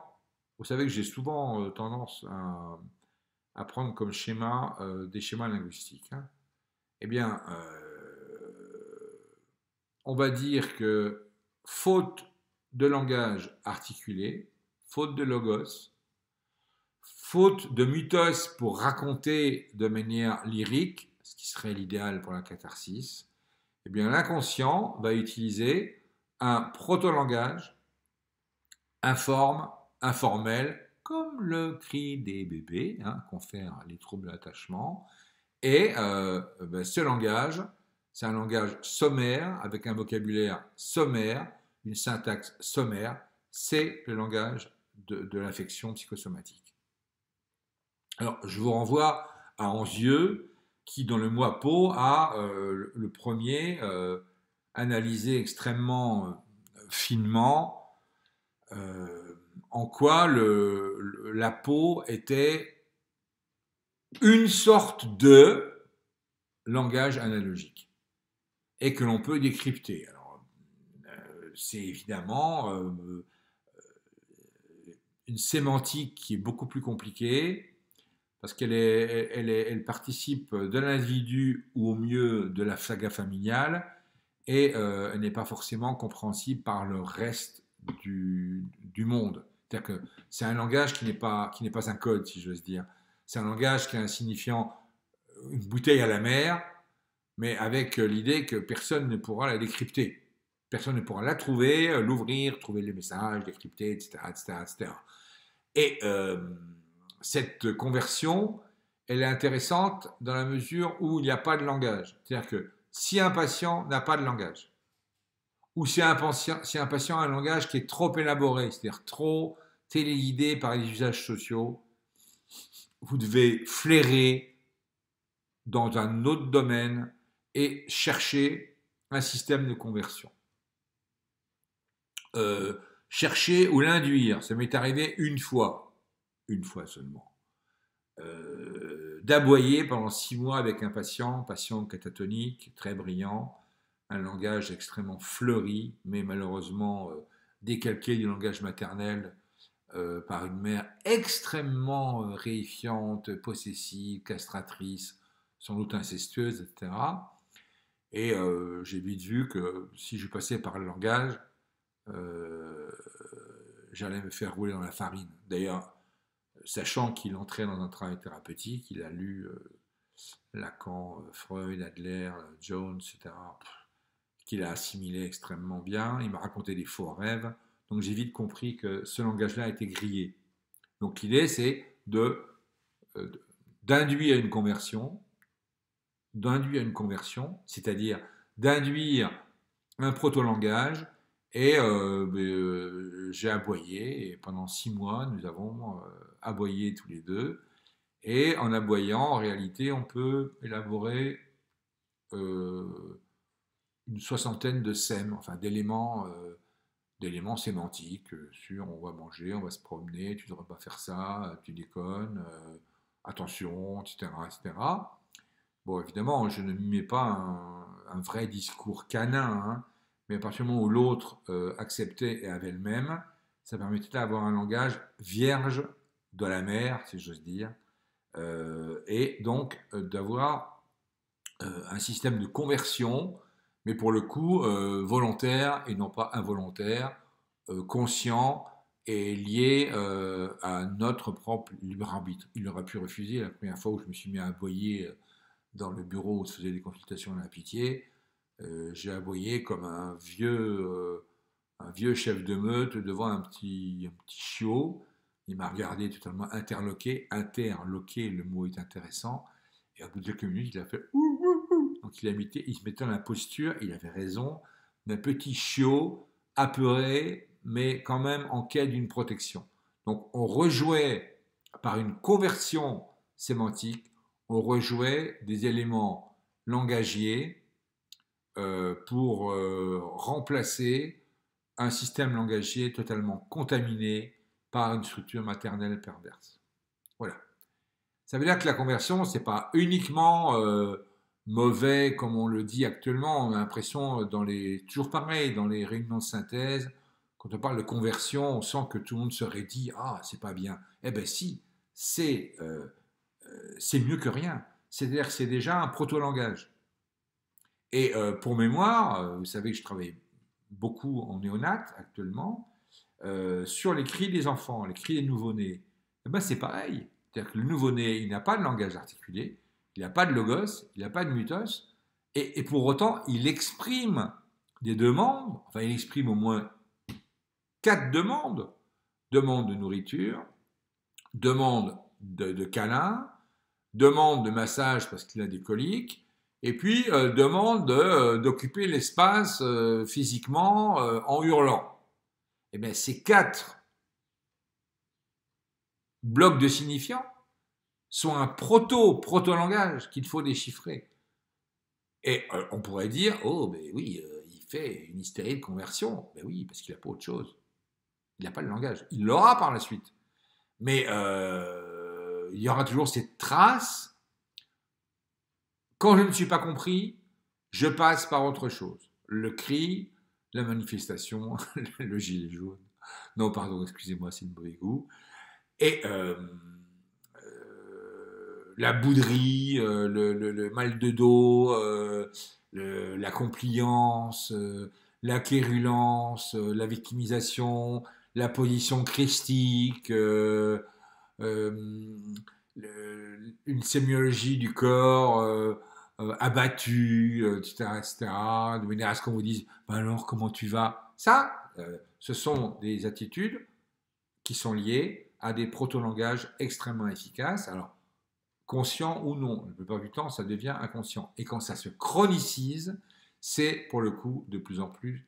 vous savez que j'ai souvent tendance à prendre comme schéma des schémas linguistiques. Hein. Eh bien, on va dire que faute de langage articulé, faute de logos, faute de mythos pour raconter de manière lyrique, ce qui serait l'idéal pour la catharsis, eh bien l'inconscient va utiliser un proto-langage informe, informel, comme le cri des bébés, hein, confère les troubles d'attachement, et ce langage, c'est un langage sommaire, avec un vocabulaire sommaire, une syntaxe sommaire, c'est le langage de l'affection psychosomatique. Alors, je vous renvoie à Anzieux, qui, dans le mois Pau, a le premier analysé extrêmement finement en quoi la peau était une sorte de langage analogique et que l'on peut décrypter. Alors, c'est évidemment une sémantique qui est beaucoup plus compliquée parce elle participe de l'individu ou au mieux de la saga familiale et elle n'est pas forcément compréhensible par le reste du monde. C'est-à-dire que c'est un langage qui n'est pas un code, si j'ose dire. C'est un langage qui a un signifiant une bouteille à la mer, mais avec l'idée que personne ne pourra la décrypter. Personne ne pourra la trouver, l'ouvrir, trouver les messages, décrypter, etc., etc., etc. Et cette conversion, elle est intéressante dans la mesure où il n'y a pas de langage. C'est-à-dire que si un patient n'a pas de langage, ou si un patient a un langage qui est trop élaboré, c'est-à-dire trop téléguidé par les usages sociaux, vous devez flairer dans un autre domaine et chercher un système de conversion. Chercher ou l'induire, ça m'est arrivé une fois seulement, d'aboyer pendant 6 mois avec un patient catatonique, très brillant, un langage extrêmement fleuri, mais malheureusement décalqué du langage maternel par une mère extrêmement réifiante, possessive, castratrice, sans doute incestueuse, etc. Et j'ai vite vu que si je passais par le langage, euh, j'allais me faire rouler dans la farine. D'ailleurs, sachant qu'il entrait dans un travail thérapeutique, il a lu Lacan, Freud, Adler, Jones, etc., qu'il a assimilé extrêmement bien. Il m'a raconté des faux rêves. Donc j'ai vite compris que ce langage-là était grillé. Donc l'idée, c'est d'induire une conversion, c'est-à-dire d'induire un proto-langage. Et j'ai aboyé, et pendant 6 mois, nous avons aboyé tous les deux. Et en aboyant, en réalité, on peut élaborer une soixantaine de sèmes, enfin d'éléments sémantiques sur on va manger, on va se promener, tu ne devrais pas faire ça, tu déconnes, attention, etc., etc. Bon, évidemment, je ne mets pas un vrai discours canin, hein, mais à partir du moment où l'autre acceptait et avait le même, ça permettait d'avoir un langage vierge de la mer, si j'ose dire, et donc d'avoir un système de conversion, mais pour le coup volontaire et non pas involontaire, conscient et lié à notre propre libre arbitre. Il aurait pu refuser la première fois où je me suis mis à aboyer dans le bureau où se faisaient des consultations à la pitié. J'ai aboyé comme un vieux chef de meute devant un petit chiot. Il m'a regardé totalement interloqué. Interloqué, le mot est intéressant. Et au bout de quelques minutes, il a fait ouh, ouh, ouh. Donc il se mettait dans la posture, il avait raison, d'un petit chiot apeuré, mais quand même en quête d'une protection. Donc on rejouait par une conversion sémantique, on rejouait des éléments langagiers pour remplacer un système langagier totalement contaminé par une structure maternelle perverse. Voilà. Ça veut dire que la conversion, c'est pas uniquement mauvais comme on le dit actuellement. On a l'impression toujours pareil, dans les réunions de synthèse, quand on parle de conversion, on sent que tout le monde serait dit ah c'est pas bien. Eh ben si, c'est mieux que rien. C'est-à-dire que c'est déjà un proto-langage. Et pour mémoire, vous savez que je travaille beaucoup en néonat actuellement, sur les cris des enfants, les cris des nouveau-nés. Eh ben, c'est pareil. C'est-à-dire que le nouveau-né, il n'a pas de langage articulé, il n'a pas de logos, il n'a pas de mythos, et pour autant, il exprime des demandes, enfin, il exprime au moins 4 demandes. Demande de nourriture, demande de câlin, demande de massage parce qu'il a des coliques, et puis demande d'occuper l'espace physiquement en hurlant. Eh bien, ces 4 blocs de signifiants sont un proto-langage qu'il faut déchiffrer. Et on pourrait dire, oh, ben oui, il fait une hystérie de conversion. Ben oui, parce qu'il n'a pas autre chose. Il n'a pas le langage. Il l'aura par la suite. Mais il y aura toujours cette trace. Quand je ne suis pas compris, je passe par autre chose. Le cri, la manifestation, le gilet jaune. Non, pardon, excusez-moi, c'est le mauvais goût. Et la bouderie, le mal de dos, la compliance, la quérulence, la victimisation, la position christique, euh, une sémiologie du corps abattu, etc., etc., de manière à ce qu'on vous dise ben alors comment tu vas. Ça, ce sont des attitudes qui sont liées à des proto-langages extrêmement efficaces. Alors, conscient ou non, la plupart du temps, ça devient inconscient. Et quand ça se chronicise, c'est pour le coup de plus en plus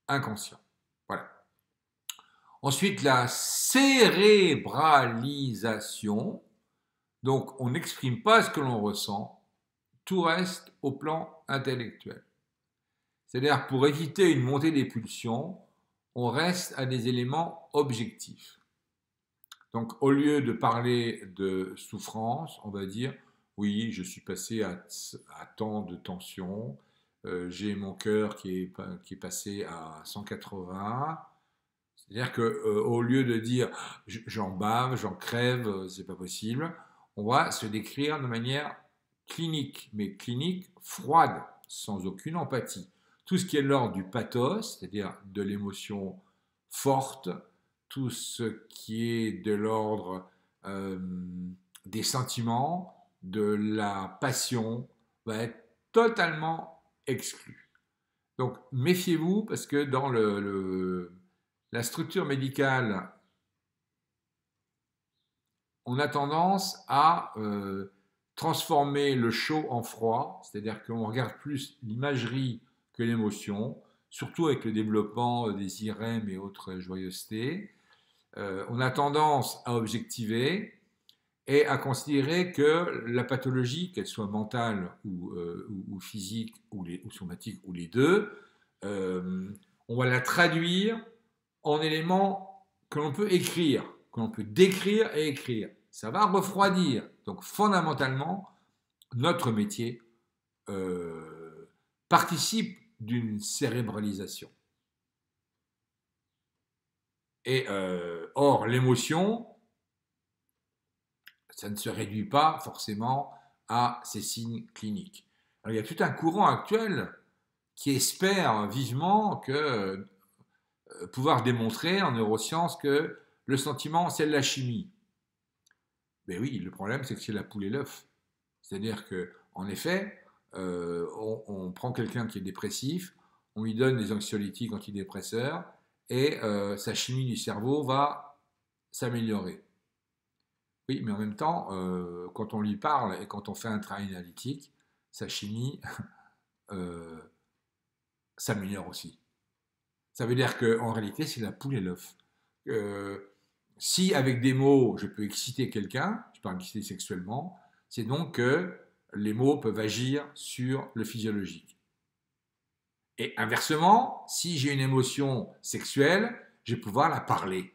inconscient. Voilà. Ensuite, la cérébralisation. Donc, on n'exprime pas ce que l'on ressent, tout reste au plan intellectuel. C'est-à-dire, pour éviter une montée des pulsions, on reste à des éléments objectifs. Donc, au lieu de parler de souffrance, on va dire, oui, je suis passé à tant de tension, j'ai mon cœur qui est passé à 180. C'est-à-dire qu'au lieu de dire j'en bave, j'en crève, c'est pas possible, on va se décrire de manière clinique, mais clinique froide. sans aucune empathie. Tout ce qui est de l'ordre du pathos, c'est-à-dire de l'émotion forte, tout ce qui est de l'ordre des sentiments, de la passion, va être totalement exclu. Donc méfiez-vous parce que dans la structure médicale, on a tendance à transformer le chaud en froid, c'est-à-dire qu'on regarde plus l'imagerie que l'émotion, surtout avec le développement des IRM et autres joyeusetés. On a tendance à objectiver et à considérer que la pathologie, qu'elle soit mentale ou physique ou somatique ou les deux, on va la traduire en éléments que l'on peut écrire, que l'on peut décrire et écrire. Ça va refroidir. Donc fondamentalement, notre métier participe d'une cérébralisation. Et or, l'émotion, ça ne se réduit pas forcément à ces signes cliniques. Alors, il y a tout un courant actuel qui espère vivement que pouvoir démontrer en neurosciences que le sentiment, c'est de la chimie. Mais oui, le problème, c'est que c'est la poule et l'œuf. C'est-à-dire qu'en effet, on prend quelqu'un qui est dépressif, on lui donne des anxiolytiques antidépresseurs, et sa chimie du cerveau va s'améliorer. Oui, mais en même temps, quand on lui parle et quand on fait un travail analytique, sa chimie s'améliore aussi. Ça veut dire qu'en réalité, c'est la poule et l'œuf. Si avec des mots, je peux exciter quelqu'un, je peux exciter sexuellement, c'est donc que les mots peuvent agir sur le physiologique. Et inversement, si j'ai une émotion sexuelle, je vais pouvoir la parler,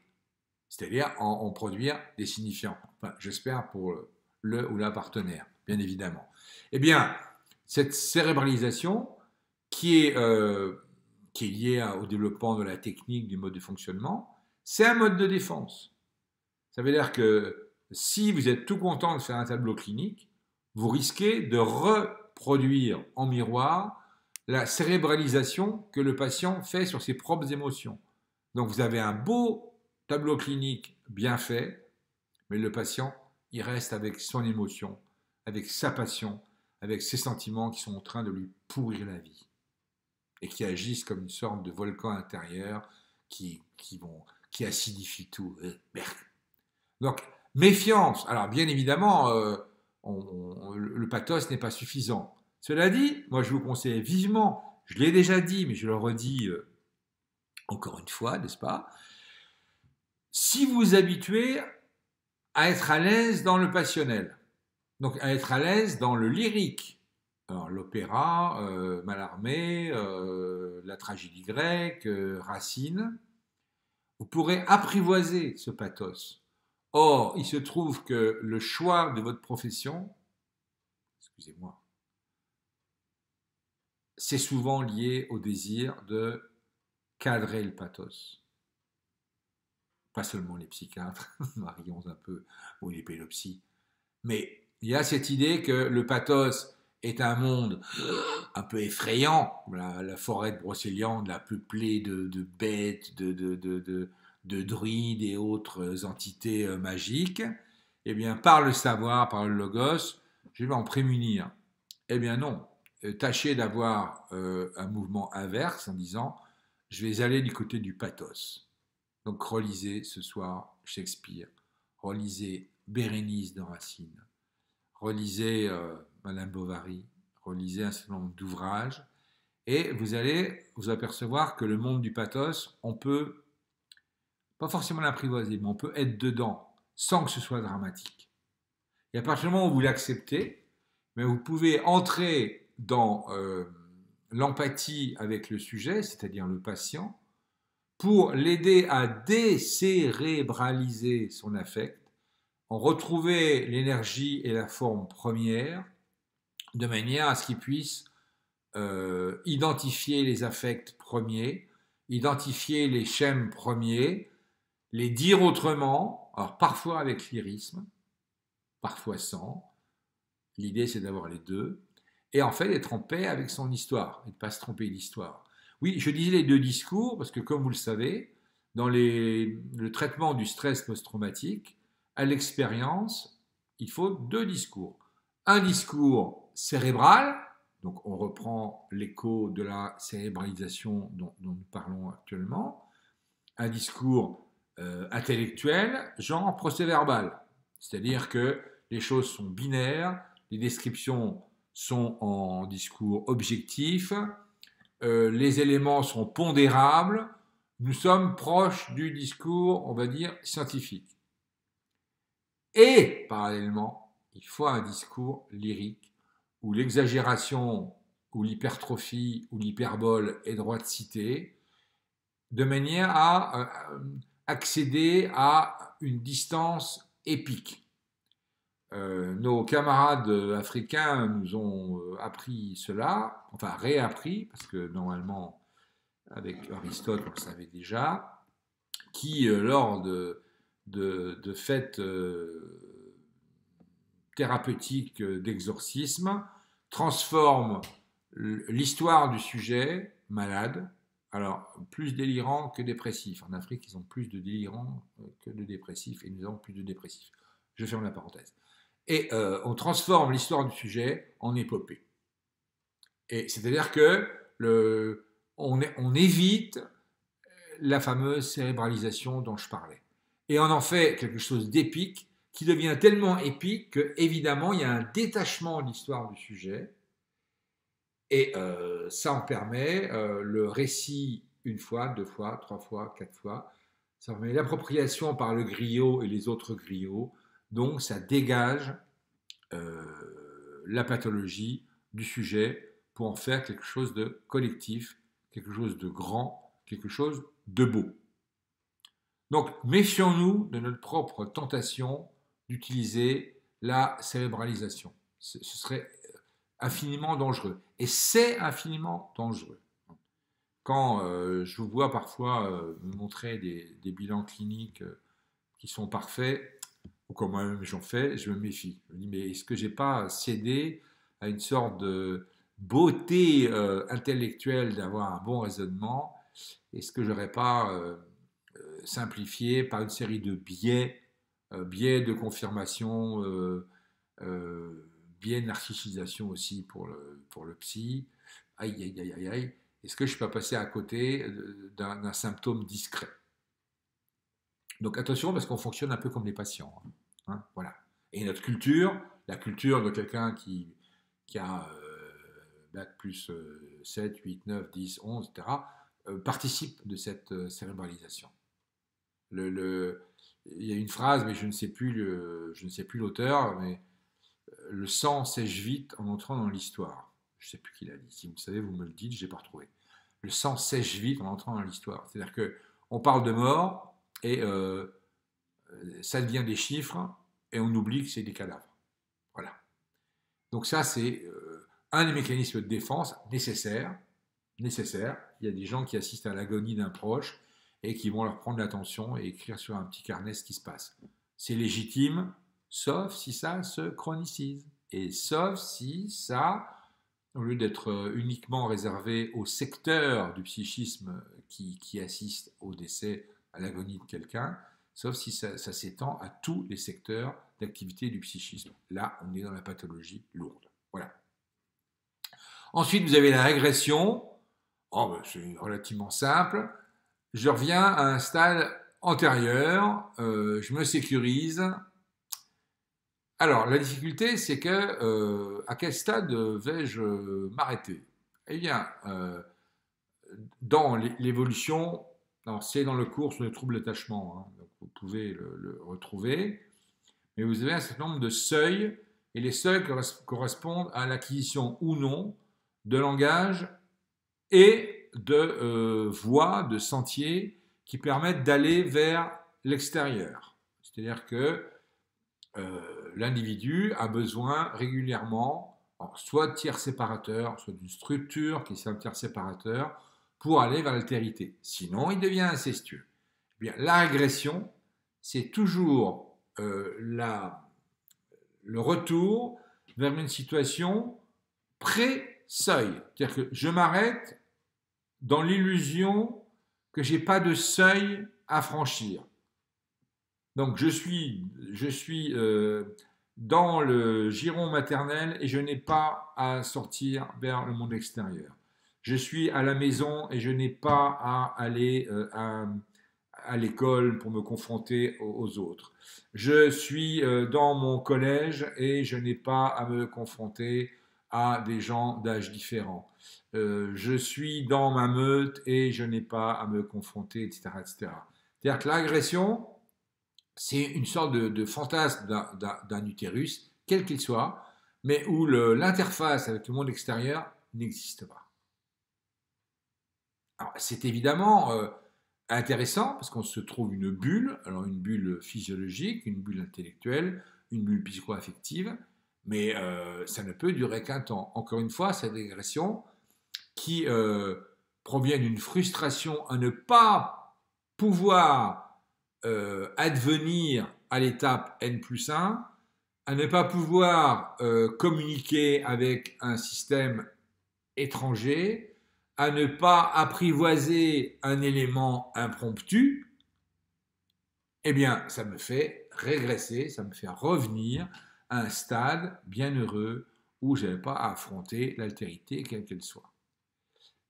c'est-à-dire en produire des signifiants. Enfin, j'espère pour le ou la partenaire, bien évidemment. Eh bien, cette cérébralisation qui est liée au développement de la technique, du mode de fonctionnement, c'est un mode de défense. Ça veut dire que si vous êtes tout content de faire un tableau clinique, vous risquez de reproduire en miroir la cérébralisation que le patient fait sur ses propres émotions. Donc vous avez un beau tableau clinique bien fait, mais le patient, il reste avec son émotion, avec sa passion, avec ses sentiments qui sont en train de lui pourrir la vie et qui agissent comme une sorte de volcan intérieur qui acidifie tout. Donc, méfiance. Alors, bien évidemment, le pathos n'est pas suffisant. Cela dit, moi, je vous conseille vivement, je l'ai déjà dit, mais je le redis encore une fois, n'est-ce pas? Si vous vous habituez à être à l'aise dans le passionnel, donc à être à l'aise dans le lyrique, l'opéra, Mallarmé, la tragédie grecque, Racine, vous pourrez apprivoiser ce pathos. Or, il se trouve que le choix de votre profession, excusez-moi, c'est souvent lié au désir de cadrer le pathos. Pas seulement les psychiatres, marions un peu, ou les pédopsies, mais il y a cette idée que le pathos est un monde un peu effrayant, la forêt de Brocéliande, la peuplée de bêtes, de druides et autres entités magiques. Eh bien, par le savoir, par le logos, je vais m'en prémunir. Eh bien non, tâchez d'avoir un mouvement inverse en disant, je vais aller du côté du pathos. Donc relisez ce soir Shakespeare, relisez Bérénice de Racine, relisez Madame Bovary, relisez un certain nombre d'ouvrages, et vous allez vous apercevoir que le monde du pathos, on peut, pas forcément l'apprivoiser, mais on peut être dedans, sans que ce soit dramatique. Et à partir du moment où vous l'acceptez, mais vous pouvez entrer dans l'empathie avec le sujet, c'est-à-dire le patient, pour l'aider à décérébraliser son affect, en retrouver l'énergie et la forme première, de manière à ce qu'il puisse identifier les affects premiers, identifier les schèmes premiers, les dire autrement, alors parfois avec lyrisme, parfois sans. L'idée, c'est d'avoir les deux. et en fait d'être en paix avec son histoire et de ne pas se tromper d'histoire. Oui, je disais les deux discours parce que comme vous le savez, dans le traitement du stress post-traumatique, à l'expérience, il faut deux discours. Un discours cérébral, donc on reprend l'écho de la cérébralisation dont nous parlons actuellement, un discours intellectuel, genre procès-verbal, c'est-à-dire que les choses sont binaires, les descriptions sont en discours objectif, les éléments sont pondérables, nous sommes proches du discours, on va dire, scientifique. Et, parallèlement, il faut un discours lyrique où l'exagération, ou l'hypertrophie, ou l'hyperbole est droit de citer, de manière à accéder à une distance épique. Nos camarades africains nous ont appris cela, enfin réappris, parce que normalement, avec Aristote, on le savait déjà, qui, lors de fêtes thérapeutiques d'exorcisme, transforme l'histoire du sujet malade, alors plus délirant que dépressif. En Afrique, ils ont plus de délirants que de dépressifs, et nous avons plus de dépressifs. Je ferme la parenthèse. Et on transforme l'histoire du sujet en épopée. Et c'est-à-dire que on évite la fameuse cérébralisation dont je parlais. Et on en fait quelque chose d'épique qui devient tellement épique qu'évidemment, il y a un détachement de l'histoire du sujet. Et ça en permet le récit une fois, deux fois, trois fois, quatre fois. Ça permet l'appropriation par le griot et les autres griots. Donc, ça dégage la pathologie du sujet pour en faire quelque chose de collectif, quelque chose de grand, quelque chose de beau. Donc, méfions-nous de notre propre tentation d'utiliser la cérébralisation. Ce serait infiniment dangereux. Et c'est infiniment dangereux. Quand je vous vois parfois me montrer des bilans cliniques qui sont parfaits, ou comme moi-même j'en fais, je me méfie. Je me dis, mais est-ce que je n'ai pas cédé à une sorte de beauté intellectuelle d'avoir un bon raisonnement? Est-ce que je n'aurais pas simplifié par une série de biais, biais de confirmation, biais de narcissisation aussi pour le psy? Aïe, aïe, aïe, aïe, aïe. Est-ce que je peux passer à côté d'un symptôme discret? Donc attention parce qu'on fonctionne un peu comme les patients. Hein, voilà. Et notre culture, la culture de quelqu'un qui a bac plus 7, 8, 9, 10, 11, etc., participe de cette cérébralisation. Il y a une phrase, mais je ne sais plus l'auteur, mais le sang sèche vite en entrant dans l'histoire. Je ne sais plus qui l'a dit. Si vous savez, vous me le dites, je n'ai pas retrouvé. Le sang sèche vite en entrant dans l'histoire. C'est-à-dire qu'on parle de mort et ça devient des chiffres et on oublie que c'est des cadavres. Voilà. Donc ça, c'est un des mécanismes de défense nécessaires. Il y a des gens qui assistent à l'agonie d'un proche et qui vont leur prendre l'attention et écrire sur un petit carnet ce qui se passe. C'est légitime, sauf si ça se chronicise. Et sauf si ça, au lieu d'être uniquement réservé au secteur du psychisme qui assiste au décès, à l'agonie de quelqu'un, sauf si ça s'étend à tous les secteurs d'activité du psychisme. Là, on est dans la pathologie lourde. Voilà. Ensuite, vous avez la régression. Oh, ben, c'est relativement simple. Je reviens à un stade antérieur, je me sécurise. Alors, la difficulté, c'est que à quel stade vais-je m'arrêter? Eh bien, dans l'évolution, c'est dans le cours sur le trouble d'attachement, hein, donc vous pouvez le retrouver, mais vous avez un certain nombre de seuils, et les seuils correspondent à l'acquisition ou non de langage et de voies, de sentiers qui permettent d'aller vers l'extérieur. C'est-à-dire que l'individu a besoin régulièrement soit de tiers séparateurs, soit d'une structure qui est un tiers séparateur pour aller vers l'altérité. Sinon, il devient incestueux. Eh bien, la régression, c'est toujours le retour vers une situation pré-seuil. C'est-à-dire que je m'arrête dans l'illusion que je n'ai pas de seuil à franchir. Donc je suis dans le giron maternel et je n'ai pas à sortir vers le monde extérieur. Je suis à la maison et je n'ai pas à aller à l'école pour me confronter aux autres. Je suis dans mon collège et je n'ai pas à me confronter à des gens d'âge différents. Je suis dans ma meute et je n'ai pas à me confronter, etc., etc. C'est-à-dire que l'agression, c'est une sorte de fantasme d'un utérus, quel qu'il soit, mais où l'interface avec le monde extérieur n'existe pas. Alors, c'est évidemment intéressant parce qu'on se trouve une bulle, alors une bulle physiologique, une bulle intellectuelle, une bulle psycho-affective, mais ça ne peut durer qu'un temps. Encore une fois, cette régression qui provient d'une frustration à ne pas pouvoir advenir à l'étape N+1, à ne pas pouvoir communiquer avec un système étranger, à ne pas apprivoiser un élément impromptu, eh bien, ça me fait régresser, ça me fait revenir à un stade bien heureux où je n'avais pas à affronter l'altérité, quelle qu'elle soit.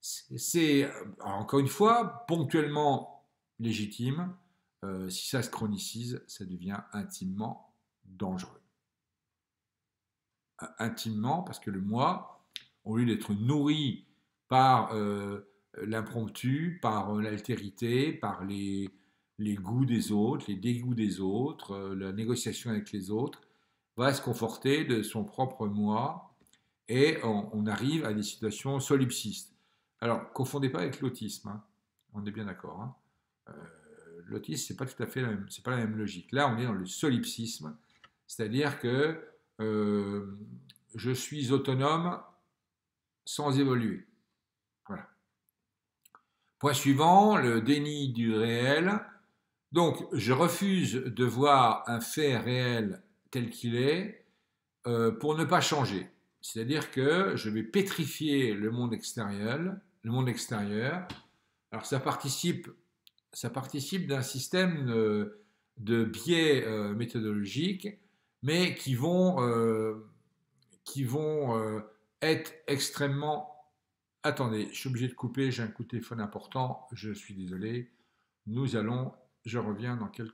C'est, encore une fois, ponctuellement légitime. Si ça se chronicise, ça devient intimement dangereux. Intimement, parce que le moi, au lieu d'être nourri par l'impromptu, par l'altérité, par les goûts des autres, les dégoûts des autres, la négociation avec les autres, va se conforter de son propre moi et on arrive à des situations solipsistes. Alors, confondez pas avec l'autisme, hein. On est bien d'accord. Hein. L'autisme, c'est pas tout à fait c'est pas la même logique. Là, on est dans le solipsisme, c'est-à-dire que je suis autonome sans évoluer. Voilà. Point suivant, le déni du réel. Donc, je refuse de voir un fait réel tel qu'il est pour ne pas changer. C'est-à-dire que je vais pétrifier le monde extérieur. Alors, ça participe d'un système de biais méthodologiques, mais qui vont être extrêmement... Attendez, je suis obligé de couper, j'ai un coup de téléphone important, je suis désolé. Je reviens dans quelques